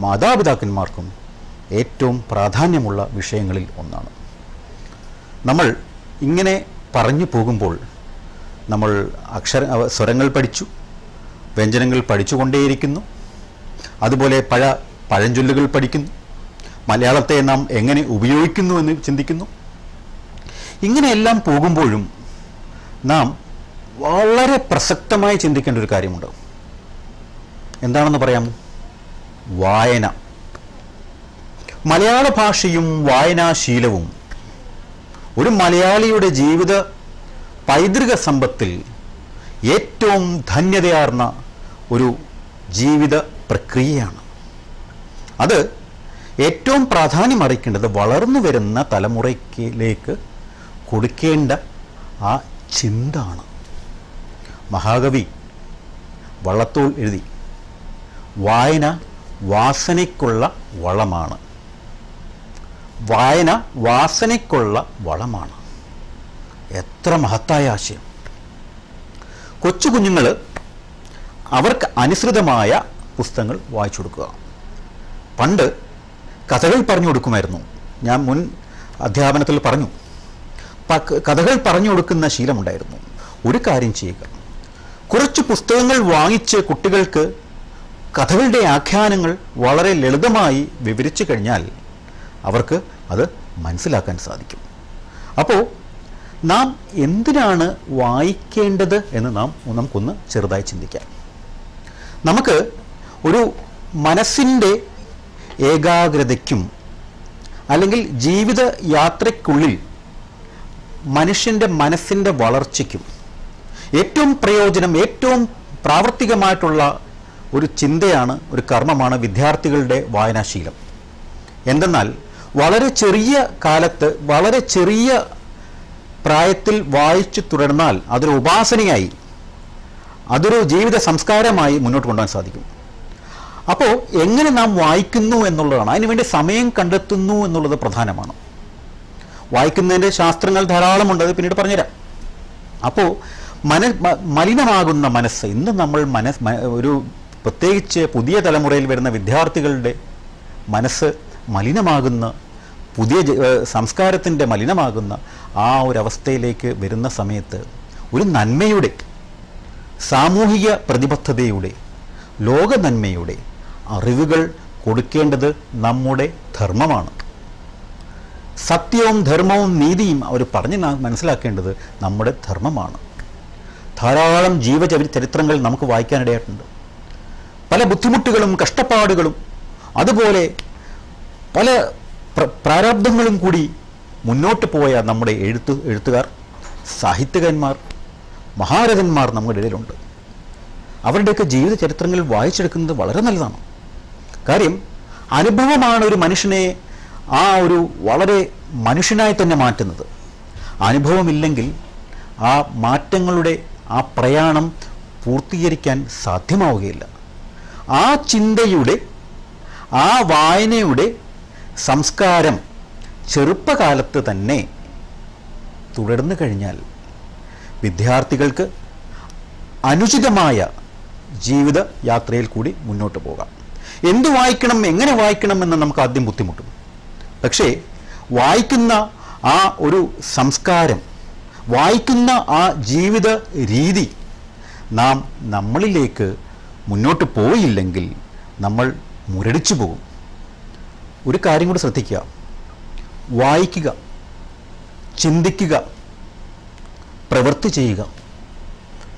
മാതാപിതാക്കന്മാർക്കും ഏറ്റവും പ്രാധാന്യമുള്ള വിഷയങ്ങളിൽ ഒന്നാണ്. നമ്മൾ ഇങ്ങനെ പറഞ്ഞു പോകുമ്പോൾ നമ്മൾ സ്വരങ്ങൾ പഠിച്ചു, വ്യഞ്ജനങ്ങൾ പഠിച്ചുകൊണ്ടേയിരിക്കുന്നു, അതുപോലെ പഴഞ്ചൊല്ലുകൾ പഠിക്കുന്നു, മലയാളത്തെ നാം എങ്ങനെ ഉപയോഗിക്കുന്നു എന്ന് ചിന്തിക്കുന്നു. ഇങ്ങനെയെല്ലാം പോകുമ്പോഴും നാം വളരെ പ്രസക്തമായി ചിന്തിക്കേണ്ട ഒരു കാര്യമുണ്ട്. എന്താണെന്ന് പറയാമോ? വായന. മലയാള ഭാഷയും വായനാശീലവും ഒരു മലയാളിയുടെ ജീവിത പൈതൃക സമ്പത്തിൽ ഏറ്റവും ധന്യതയാർന്ന ഒരു ജീവിത പ്രക്രിയയാണ്. അത് ഏറ്റവും പ്രാധാന്യം അറിയിക്കേണ്ടത് വളർന്നു വരുന്ന തലമുറയിലേക്ക് കൊടുക്കേണ്ട ആ ചിന്താണ്. മഹാകവി വള്ളത്തോൾ എഴുതി, വായന വാസനയ്ക്കുള്ള വളമാണ്. വായന വാസനയ്ക്കുള്ള വളമാണ്. എത്ര മഹത്തായ ആശയം! കൊച്ചു കുഞ്ഞുങ്ങൾ അവർക്ക് അനുസൃതമായ പുസ്തകങ്ങൾ വായിച്ചു കൊടുക്കുക. പണ്ട് കഥകൾ പറഞ്ഞു കൊടുക്കുമായിരുന്നു. ഞാൻ മുൻ അധ്യാപനത്തിൽ പറഞ്ഞു, കഥകൾ പറഞ്ഞു കൊടുക്കുന്ന ശീലമുണ്ടായിരുന്നു. ഒരു കാര്യം ചെയ്യുക, കുറച്ച് പുസ്തകങ്ങൾ വാങ്ങിച്ച് കുട്ടികൾക്ക് കഥകളുടെ ആഖ്യാനങ്ങൾ വളരെ ലളിതമായി വിവരിച്ചു കഴിഞ്ഞാൽ അവർക്ക് അത് മനസ്സിലാക്കാൻ സാധിക്കും. അപ്പോൾ നാം എന്തിനാണ് വായിക്കേണ്ടത് എന്ന് നമുക്കൊന്ന് ചെറുതായി ചിന്തിക്കാം. നമുക്ക് ഒരു മനസ്സിൻ്റെ ഏകാഗ്രതയ്ക്കും അല്ലെങ്കിൽ ജീവിത യാത്രയ്ക്കുള്ളിൽ മനുഷ്യൻ്റെ മനസ്സിൻ്റെ വളർച്ചയ്ക്കും ഏറ്റവും പ്രയോജനം, ഏറ്റവും പ്രാവർത്തികമായിട്ടുള്ള ഒരു ചിന്തയാണ്, ഒരു കർമ്മമാണ് വിദ്യാർത്ഥികളുടെ വായനാശീലം. എന്തെന്നാൽ വളരെ ചെറിയ കാലത്ത്, വളരെ ചെറിയ പ്രായത്തിൽ വായിച്ചു തുടർന്നാൽ അതൊരു ഉപാസനയായി, അതൊരു ജീവിത സംസ്കാരമായി മുന്നോട്ട് കൊണ്ടുപോകാൻ സാധിക്കും. അപ്പോൾ എങ്ങനെ നാം വായിക്കുന്നു എന്നുള്ളതാണ്, അതിനുവേണ്ടി സമയം കണ്ടെത്തുന്നു എന്നുള്ളത് പ്രധാനമാണ്. വായിക്കുന്നതിൻ്റെ ശാസ്ത്രങ്ങൾ ധാരാളമുണ്ട്, അത് പിന്നീട് പറഞ്ഞുതരാം. അപ്പോൾ മലിനമാകുന്ന മനസ്സ്, ഇന്ന് നമ്മൾ ഒരു പ്രത്യേകിച്ച് പുതിയ തലമുറയിൽ വരുന്ന വിദ്യാർത്ഥികളുടെ മനസ്സ് മലിനമാകുന്ന, പുതിയ സംസ്കാരത്തിൻ്റെ മലിനമാകുന്ന ആ ഒരവസ്ഥയിലേക്ക് വരുന്ന സമയത്ത് ഒരു നന്മയുടെ, സാമൂഹിക പ്രതിബദ്ധതയുടെ, ലോക നന്മയുടെ അറിവുകൾ കൊടുക്കേണ്ടത് നമ്മുടെ ധർമ്മമാണ്. സത്യവും ധർമ്മവും നീതിയും അവർ പറഞ്ഞ് മനസ്സിലാക്കേണ്ടത് നമ്മുടെ ധർമ്മമാണ്. ധാരാളം ജീവചരിത്രങ്ങൾ നമുക്ക് വായിക്കാനിടയായിട്ടുണ്ട്. പല ബുദ്ധിമുട്ടുകളും കഷ്ടപ്പാടുകളും അതുപോലെ പല പ്രാരബ്ധങ്ങളും കൂടി മുന്നോട്ട് പോയ നമ്മുടെ എഴുത്തുകാർ, സാഹിത്യകാരന്മാർ, മഹാരഥന്മാർ നമ്മുടെ ഇടയിലുണ്ട്. അവരുടെയൊക്കെ ജീവിത ചരിത്രങ്ങൾ വായിച്ചെടുക്കുന്നത് വളരെ നല്ലതാണ്. കാര്യം അനുഭവമാണ് ഒരു മനുഷ്യനെ ആ ഒരു വളരെ മനുഷ്യനായി തന്നെ മാറ്റുന്നത്. അനുഭവമില്ലെങ്കിൽ ആ മാറ്റങ്ങളുടെ ആ പ്രയാണം പൂർത്തീകരിക്കാൻ സാധ്യമാവുകയില്ല. ആ ചിന്തയുടെ, ആ വായനയുടെ സംസ്കാരം ചെറുപ്പകാലത്ത് തന്നെ തുടർന്നു കഴിഞ്ഞാൽ വിദ്യാർത്ഥികൾക്ക് അനുചിതമായ ജീവിത യാത്രയിൽ കൂടി മുന്നോട്ട് പോകാം. എന്ത് വായിക്കണം, എങ്ങനെ വായിക്കണം എന്ന് നമുക്ക് ആദ്യം ബുദ്ധിമുട്ടും. പക്ഷേ വായിക്കുന്ന ആ ഒരു സംസ്കാരം, വായിക്കുന്ന ആ ജീവിത രീതി നാം നമ്മളിലേക്ക് മുന്നോട്ട് പോയില്ലെങ്കിൽ നമ്മൾ മുരടിച്ചു പോകും. ഒരു കാര്യം കൂടി ശ്രദ്ധിക്കുക, വായിക്കുക, ചിന്തിക്കുക, പ്രവൃത്തി ചെയ്യുക,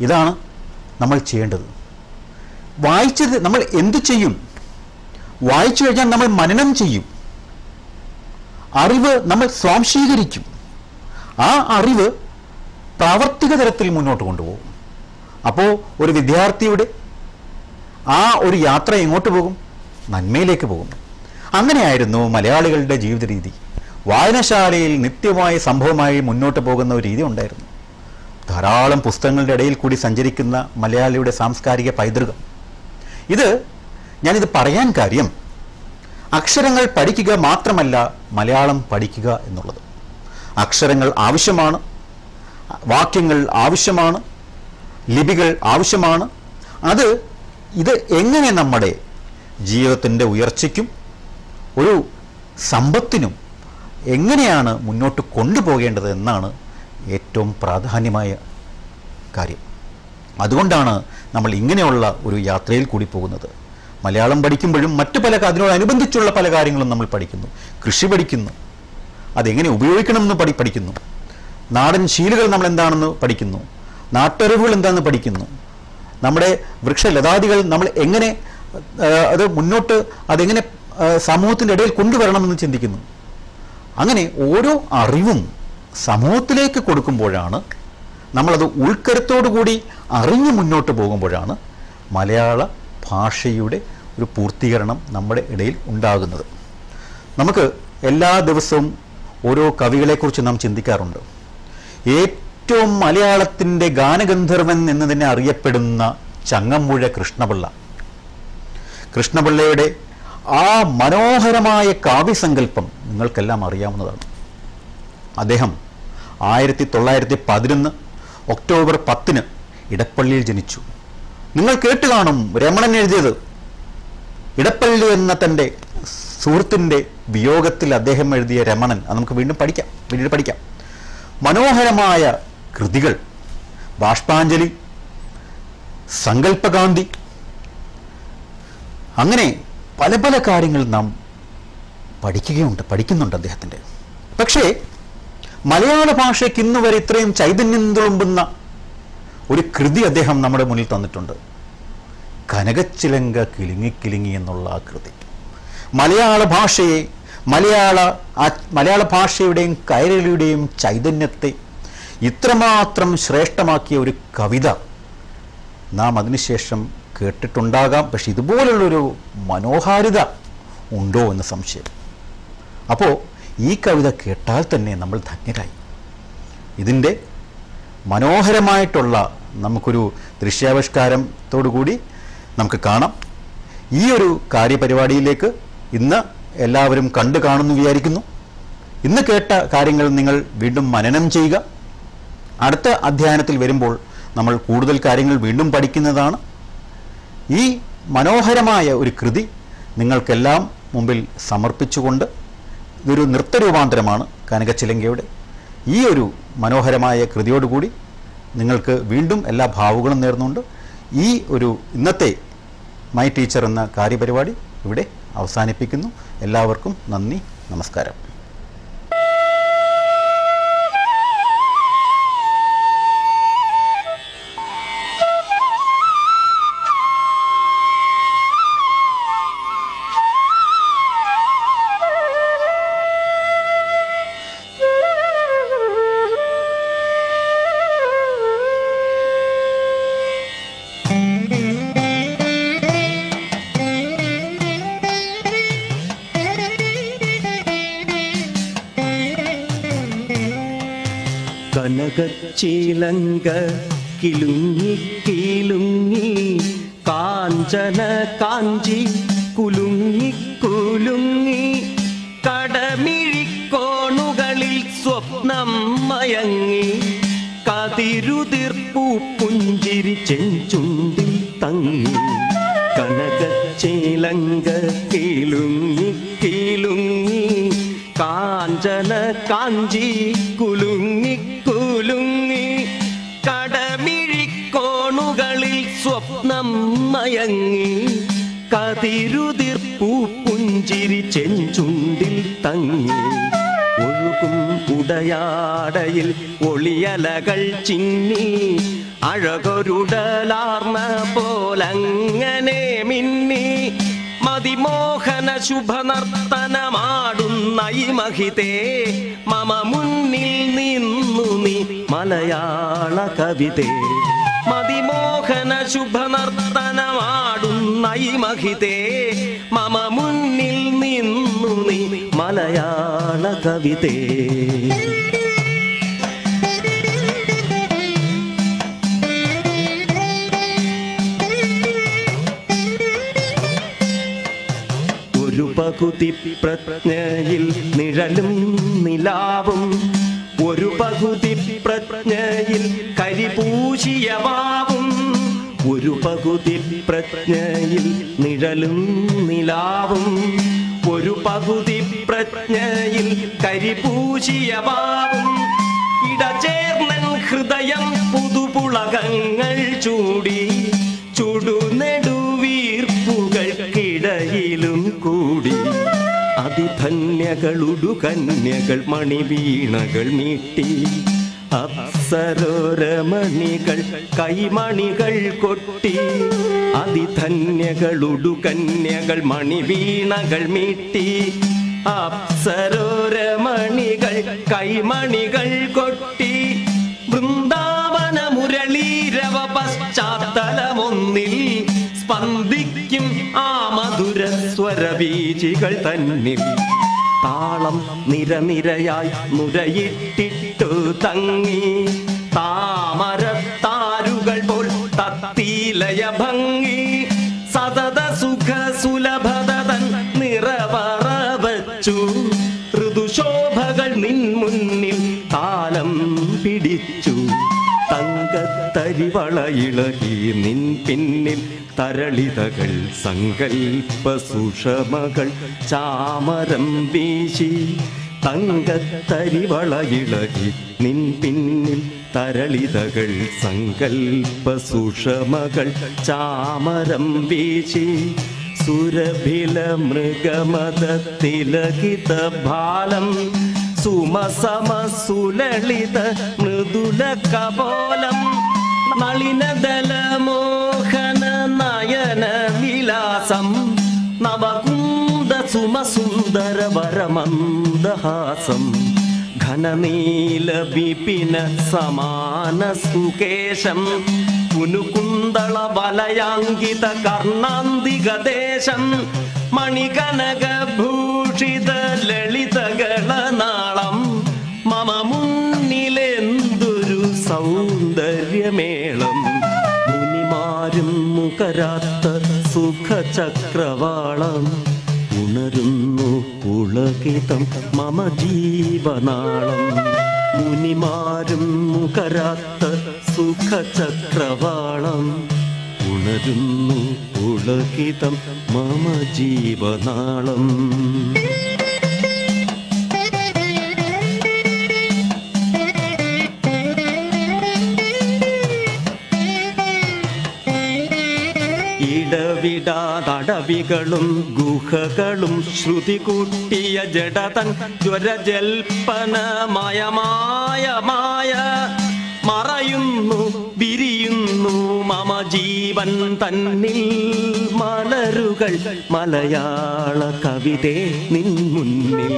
ഇതാണ് നമ്മൾ ചെയ്യേണ്ടത്. വായിച്ചത് നമ്മൾ എന്തു ചെയ്യും? വായിച്ചു കഴിഞ്ഞാൽ നമ്മൾ മനനം ചെയ്യും, അറിവ് നമ്മൾ സ്വാംശീകരിക്കും, ആ അറിവ് പ്രാവർത്തിക തലത്തിൽ മുന്നോട്ട് കൊണ്ടുപോകും. അപ്പോൾ ഒരു വിദ്യാർത്ഥിയുടെ ആ ഒരു യാത്ര എങ്ങോട്ട് പോകും? നന്മയിലേക്ക് പോകും. അങ്ങനെയായിരുന്നു മലയാളികളുടെ ജീവിത രീതി. വായനശാലയിൽ നിത്യമായ സംഭവമായി മുന്നോട്ട് പോകുന്ന ഒരു രീതി ഉണ്ടായിരുന്നു. ധാരാളം പുസ്തകങ്ങളുടെ ഇടയിൽ കൂടി സഞ്ചരിക്കുന്ന മലയാളിയുടെ സാംസ്കാരിക പൈതൃകം. ഞാനിത് പറയാൻ കാര്യം, അക്ഷരങ്ങൾ പഠിക്കുക മാത്രമല്ല മലയാളം പഠിക്കുക എന്നുള്ളത്. അക്ഷരങ്ങൾ ആവശ്യമാണ്, വാക്യങ്ങൾ ആവശ്യമാണ്, ലിപികൾ ആവശ്യമാണ്. ഇത് എങ്ങനെ നമ്മുടെ ജീവിതത്തിൻ്റെ ഉയർച്ചയ്ക്കും ഒരു സമ്പത്തിനും എങ്ങനെയാണ് മുന്നോട്ട് കൊണ്ടുപോകേണ്ടത് എന്നാണ് ഏറ്റവും പ്രാധാന്യമായ കാര്യം. അതുകൊണ്ടാണ് നമ്മൾ ഇങ്ങനെയുള്ള ഒരു യാത്രയിൽ കൂടി പോകുന്നത്. മലയാളം പഠിക്കുമ്പോഴും മറ്റു പല അതിനോടനുബന്ധിച്ചുള്ള പല കാര്യങ്ങളും നമ്മൾ പഠിക്കുന്നു. കൃഷി പഠിക്കുന്നു, അതെങ്ങനെ ഉപയോഗിക്കണമെന്ന് പഠിക്കുന്നു. നാടൻ ശീലുകൾ നമ്മൾ എന്താണെന്ന് പഠിക്കുന്നു, നാട്ടറിവുകൾ എന്താണെന്ന് പഠിക്കുന്നു. നമ്മുടെ വൃക്ഷലതാദികൾ നമ്മൾ എങ്ങനെ അത് മുന്നോട്ട് അതെങ്ങനെ സമൂഹത്തിൻ്റെ ഇടയിൽ കൊണ്ടുവരണമെന്ന് ചിന്തിക്കുന്നു. അങ്ങനെ ഓരോ അറിവും സമൂഹത്തിലേക്ക് കൊടുക്കുമ്പോഴാണ്, നമ്മളത് ഉൾക്കരുത്തോടു കൂടി അറിഞ്ഞു മുന്നോട്ട് പോകുമ്പോഴാണ് മലയാള ഭാഷയുടെ ഒരു പൂർത്തീകരണം നമ്മുടെ ഇടയിൽ ഉണ്ടാകുന്നത്. നമുക്ക് എല്ലാ ദിവസവും ഓരോ കവികളെക്കുറിച്ച് നാം ചിന്തിക്കാറുണ്ട്. ഏറ്റവും മലയാളത്തിൻ്റെ ഗാനഗന്ധർവൻ എന്ന് തന്നെ അറിയപ്പെടുന്ന ചങ്ങമ്പുഴ കൃഷ്ണപിള്ളയുടെ ആ മനോഹരമായ കാവ്യസങ്കല്പം നിങ്ങൾക്കെല്ലാം അറിയാവുന്നതാണ്. അദ്ദേഹം 1911 ഒക്ടോബർ 10 ഇടപ്പള്ളിയിൽ ജനിച്ചു. നിങ്ങൾ കേട്ട് കാണും രമണൻ എഴുതിയത്. ഇടപ്പള്ളി എന്ന തൻ്റെ സുഹൃത്തിൻ്റെ വിയോഗത്തിൽ അദ്ദേഹം എഴുതിയ രമണൻ, അത് നമുക്ക് പിന്നീട് പഠിക്കാം. മനോഹരമായ കൃതികൾ, ബാഷ്പാഞ്ജലി, സങ്കല്പകാന്തി, അങ്ങനെ പല പല കാര്യങ്ങൾ നാം പഠിക്കുന്നുണ്ട് അദ്ദേഹത്തിൻ്റെ. പക്ഷേ മലയാള ഭാഷയ്ക്ക് ഇന്ന് വരെ ഇത്രയും ചൈതന്യം തുളുമ്പുന്ന ഒരു കൃതി അദ്ദേഹം നമ്മുടെ മുന്നിൽ തന്നിട്ടുണ്ട്. കനകച്ചിലങ്ക കിലുങ്ങി എന്നുള്ള ആ കൃതി മലയാള ഭാഷയെ, മലയാള ഭാഷയുടെയും കൈരളിയുടെയും ചൈതന്യത്തെ ഇത്രമാത്രം ശ്രേഷ്ഠമാക്കിയ ഒരു കവിത നാം അതിനുശേഷം കേട്ടിട്ടുണ്ടാകാം. പക്ഷെ ഇതുപോലുള്ളൊരു മനോഹാരിത ഉണ്ടോ എന്ന് സംശയം. അപ്പോൾ ഈ കവിത കേട്ടാൽ തന്നെ നമ്മൾ ധന്യരായി. ഇതിൻ്റെ മനോഹരമായിട്ടുള്ള നമുക്കൊരു ദൃശ്യാവിഷ്കാരത്തോടുകൂടി നമുക്ക് കാണാം. ഈ ഒരു കാര്യപരിപാടിയിലേക്ക് ഇന്ന് എല്ലാവരും കണ്ടു കാണുന്നു വിചാരിക്കുന്നു. ഇന്ന് കേട്ട കാര്യങ്ങൾ നിങ്ങൾ വീണ്ടും മനനം ചെയ്യുക. അടുത്ത അധ്യായനത്തിൽ വരുമ്പോൾ നമ്മൾ കൂടുതൽ കാര്യങ്ങൾ വീണ്ടും പഠിക്കുന്നതാണ്. ഈ മനോഹരമായ ഒരു കൃതി നിങ്ങൾക്കെല്ലാം മുമ്പിൽ സമർപ്പിച്ചുകൊണ്ട്, ഇതൊരു നൃത്തരൂപാന്തരമാണ് കനകച്ചിലങ്കയുടെ. ഈ ഒരു മനോഹരമായ കൃതിയോടുകൂടി നിങ്ങൾക്ക് വീണ്ടും എല്ലാ ഭാവുകളും നേർന്നുകൊണ്ട് ഈ ഒരു ഇന്നത്തെ മൈ ടീച്ചർ എന്ന കാര്യപരിപാടി ഇവിടെ അവസാനിപ്പിക്കുന്നു. എല്ലാവർക്കും നന്ദി, നമസ്കാരം. കനകച്ചിലങ്ക കിലുങ്ങി കിലുങ്ങി കാഞ്ചന കാഞ്ചി കുലുങ്ങി കുലുങ്ങി കടമിഴിക്കോണുകളിൽ സ്വപ്നം മയങ്ങി കതിരുതിർപ്പൂ പുഞ്ചിരി ചെഞ്ചുണ്ടിൽ തങ്ങി. കനകച്ചിലങ്ക കിലുങ്ങി കിലുങ്ങി കാഞ്ചന കാഞ്ചി കുലുങ്ങി കുലുങ്ങി കടമിഴിക്കോണുകളിൽ സ്വപ്നം മയങ്ങി കതിരുതിർപ്പൂ പുഞ്ചിരി ചെഞ്ചുണ്ടിൽ തങ്ങി. ഒഴുകും ഉടയാടയിൽ ഒളിയലകൾ ചിന്നി അഴകൊരുടലാർന്ന പോലങ്ങനെ മിന്നി മതിമോഹന ശുഭനർത്തനമാടുന്ന ഈ മഹിതേ മമ മുന്നിൽ നിന്നു നീ മലയാള കവിതേ. മതിമോഹന ശുഭനർത്തനമാടുന്ന ഈ മഹിതേ മമ മുന്നിൽ നിന്നു നീ മലയാള കവിതേ. ഒരു പകുതി പ്രജ്ഞയിൽ നിഴലും നിലാവും ഒരു പകുതി പ്രജ്ഞയിൽ കരിപൂശിയ വാവും ഒരു പകുതി പ്രജ്ഞയിൽ നിഴലും നിലാവും ഒരു പകുതി പ്രജ്ഞയിൽ കരിപൂശിയ വാവും ഇടചേർന്നൻ ഹൃദയം പുതുപുളകങ്ങൾ ചൂടി ചുടുനെടുവീർപ്പുകൾക്കിടയിലും കൂടി അതിധന്യകളുടു കന്യകൾ മണിവീണകൾ മീട്ടി അപ്സരോരമണികൾ കൈമണികൾ കൊട്ടി അതിധന്യകളുടു കന്യകൾ മണിവീണകൾ മീട്ടി അപ്സരോരമണികൾ കൈമണികൾ കൊട്ടി വൃന്ദാവന മുരളീരവ പശ്ചാത്തലമൊന്നിൽ സ്പന്ദിക്കും ആ മധുര സ്വരബീജികൾ തന്നിൽ താളം നിരനിരയായി നുരയിട്ടിട്ടു തങ്ങി താമരത്താരുകൾ പോൽ തത്തീലയ ഭംഗി സതത സുഖ സുലഭതൻ നിറവറ വച്ചു ഋതുശോഭകൾ നിൻ മുന്നിൽ താലം പിടിച്ചു തങ്കത്തരിവളയിളകി നിൻ പിന്നിൽ തരളിതകൾ സങ്കൽപ്പ സുഷമകൾ ചാമരം വീശി തങ്കത്തരിവളയിളകി നിൻ പിന്നിൽ തരളിതകൾ സങ്കൽപ്പ സുഷമകൾ ചാമരം വീശി സുരഭില മൃഗമത തിലകിത ഭാലം സുമസമ സുലളിത മൃദുല കപോലം നളിനദല മോഹന നയന വിലാസം നവകുന്ദ സുമസുന്ദര വരമന്ദഹാസം ഘനനീല വിപിന സമാന സുകേശം പുനുകുന്തള വലയാങ്കിത കർണാന്തികദേശം മണികനക ഭൂഷിത ലളിതകളനാളം മമ മുന്നിലെന്തൊരു സൗന്ദര്യമേളം മുനിമാരും മുഖരാത്ത സുഖചക്രവാളം ഉണരുന്നു പുളകിതം മമ ജീവനാളം മുനിമാരും മുഖരാത്ത സുഖചക്രവാളം ഉണരുന്നു പുളകിതം മമ ജീവനാളം ഇടവിടാതടവികളും ഗുഹകളും ശ്രുതി കൂട്ടിയ ജഡതൻ ജ്വരജൽപ്പനമയമായ മറയുന്നു വിരിയുന്നു മമ ജീവൻ തന്നിൽ മലരുകൾ മലയാള കവിതേ നിൻ മുന്നിൽ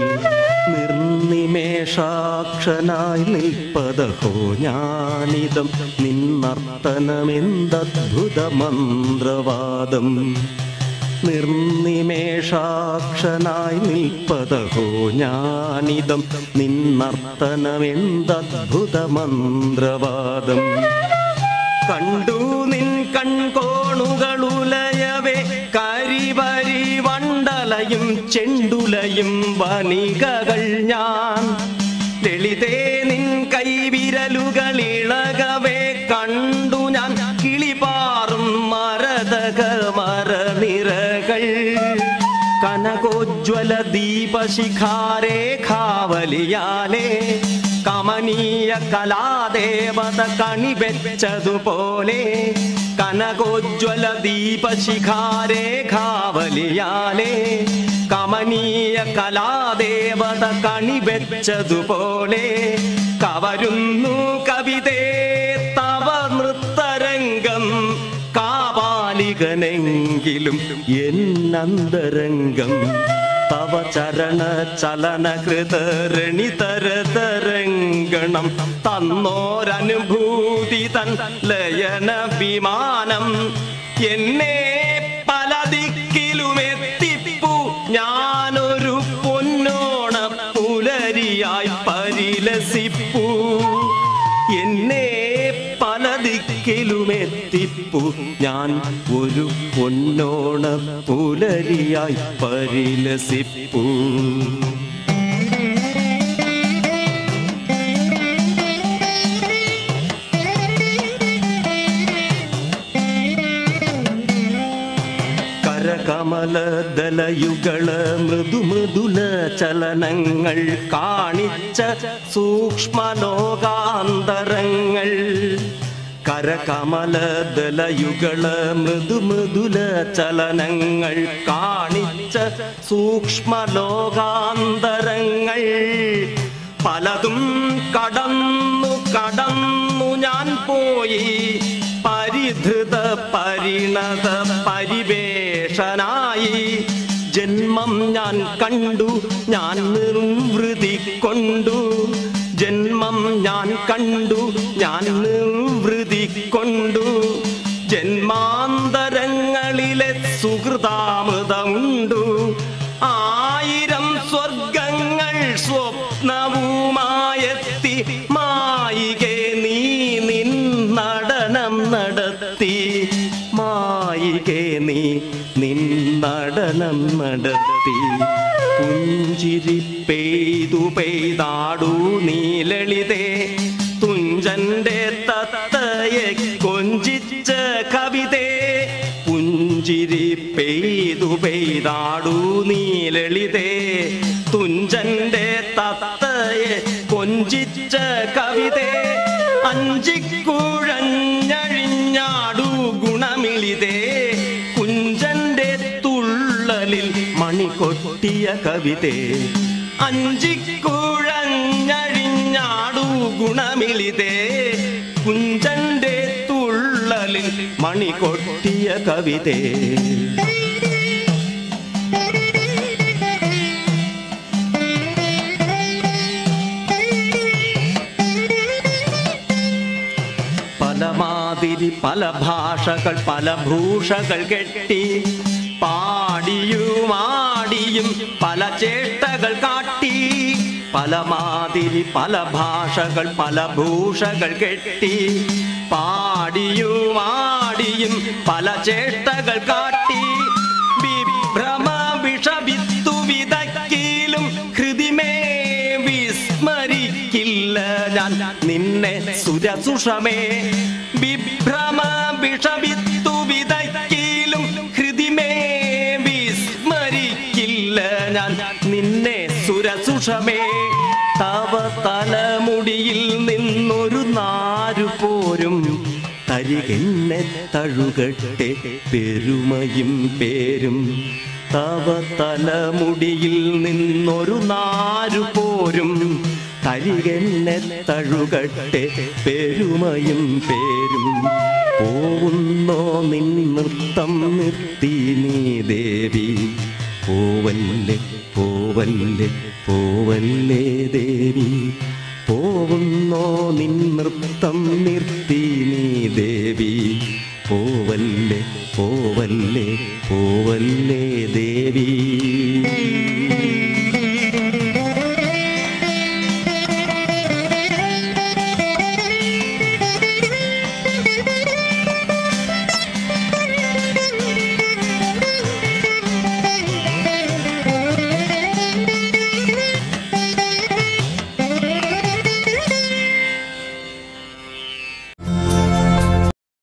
നിർനിമേഷാക്ഷനായി നിൽപ്പതഹോ ഞാനിതം നിന്നർത്തനമെന്തദ്ഭുത മന്ത്രവാദം നിർനിമേഷാക്ഷനായി നിൽപ്പതഹോ ഞാനിതം നിന്നർത്തനമെന്തദ്ഭുത മന്ത്രവാദം കണ്ടു നിൻ കൺകോണുകളുലയവേ കരിവരി വണ്ടലയും ചെണ്ടുലയും വനികകൾ ഞാൻ ലളിതേ നിൻ കൈവിരലുകളിളകവേ കണ്ടു ഞാൻ കിളിപാറും മരതക മരനിരകൾ കനകോജ്വല ദീപശിഖാരേഖാവലിയാലേ കമനീയ കലാദേവത കണിവെച്ചതുപോലെ കനകോജ്വല ദീപശിഖാരേഖാവലിയാലേ കമനീയ കലാദേവത കണിവെച്ചതുപോലെ കവരുന്നു കവിതേ തവ നൃത്തരംഗം കാപാലികനെങ്കിലും എന്നന്തരംഗം തവ ചരണ ചലന കൃതരണിതരതരംഗണം തന്നോരനുഭൂതി തൻ ലയന വിമാനം എന്നെ പല ദിക്കിലുമെത്തിപ്പു ഞാനൊരു പൊന്നോണ പുലരിയായി പരിലസിപ്പു എന്നെ പല ദിക്കിലുമെത്തിപ്പു ഞാൻ ഒരു പൊന്നോണ പുലരിയായി പരിലസിപ്പു കരകമലദലയുകള് മൃദുമൃദുല ചലനങ്ങൾ കാണിച്ച സൂക്ഷ്മലോകാന്തരങ്ങൾ. കരകമലദലയുകള് മൃദുമൃദുല ചലനങ്ങൾ കാണിച്ച സൂക്ഷ്മലോകാന്തരങ്ങൾ. പലതും കടന്നു ഞാൻ പോയി പരിധൃത പരിണത പരിവേഷനായി. ജന്മം ഞാൻ കണ്ടു ഞാൻ നിർവൃതി കൊണ്ടു. ജന്മം ഞാൻ കണ്ടു ഞാൻ നിർവൃതി കൊണ്ടു. ജന്മാന്തരങ്ങളിലെ സുഹൃതാമൃതമുണ്ടു. 1000 സ്വർഗങ്ങൾ സ്വപ്നവുമായെത്തി. മായികെ നീ നിൻ നടനം നടത്തി. മായികെ നീ നിൻ നടനം നടത്തി. പുഞ്ചിരി പെയ്താടൂ നീ ലളിതേ. തുഞ്ചന്റെ തത്തയെ കൊഞ്ചിച്ച കവിതേ. പുഞ്ചിരി പെയ്താടൂ നീ ലളിതേ. തുഞ്ചന്റെ തത്തയെ കൊഞ്ചിച്ച കവിതേ. അഞ്ചിക്കുഴഞ്ഞഴിഞ്ഞാടൂ ഗുണമിളിതേ. കുഞ്ചന്റെ തുള്ളലിൽ മണി കൊട്ടിയ കവിതേ. അഞ്ചിക്കുഴഞ്ഞഴിഞ്ഞാടൂ ഗുണമിളിതേ. കുഞ്ചന്റെ തുള്ളലിൽ മണി കൊട്ടിയ കവിതേ. പലമാതിരി പല ഭാഷകൾ പല ഭൂഷകൾ കെട്ടി. പാടിയുമാടിയും പല ചേഷ്ടകൾ കാട്ടി. പലമാതിരി പല ഭാഷകൾ പല ഭൂഷകൾ കെട്ടി. പാടിയുമാടിയും പല ചേഷ്ടകൾ കാട്ടി. വിഭ്രമ വിഷവിത്തു വിതക്കിലും ഹൃദിമേ വിസ്മരിക്കില്ല ഞാൻ നിന്നെ സുരസുഷമേ. വിഭ്രമ വിഷവിത്തു വിതക്കിലും ഹൃദിമേ വിസ്മരിക്കില്ല ഞാൻ നിന്നെ സുരസുഷമേ. തവ തലമുടിയിൽ നിന്നൊരു നാരു പോരും തരികെന്നെ തഴുകട്ടെ പെരുമയും പേരും. തവ തലമുടിയിൽ നിന്നൊരു നാരു പോരും തരികെന്നെ തഴുകട്ടെ പെരുമയും പേരും. പോവുന്നോ നിൻ നൃത്തം നിർത്തി നീ ദേവി. പോവല്ലേ പോവല്ലേ പോവല്ലേ ദേവി. പോവുന്നോ നിൻ നൃത്തം നിർത്തി നീ ദേവി. പോവല്ലേ പോവല്ലേ പോവല്ലേ ദേവി.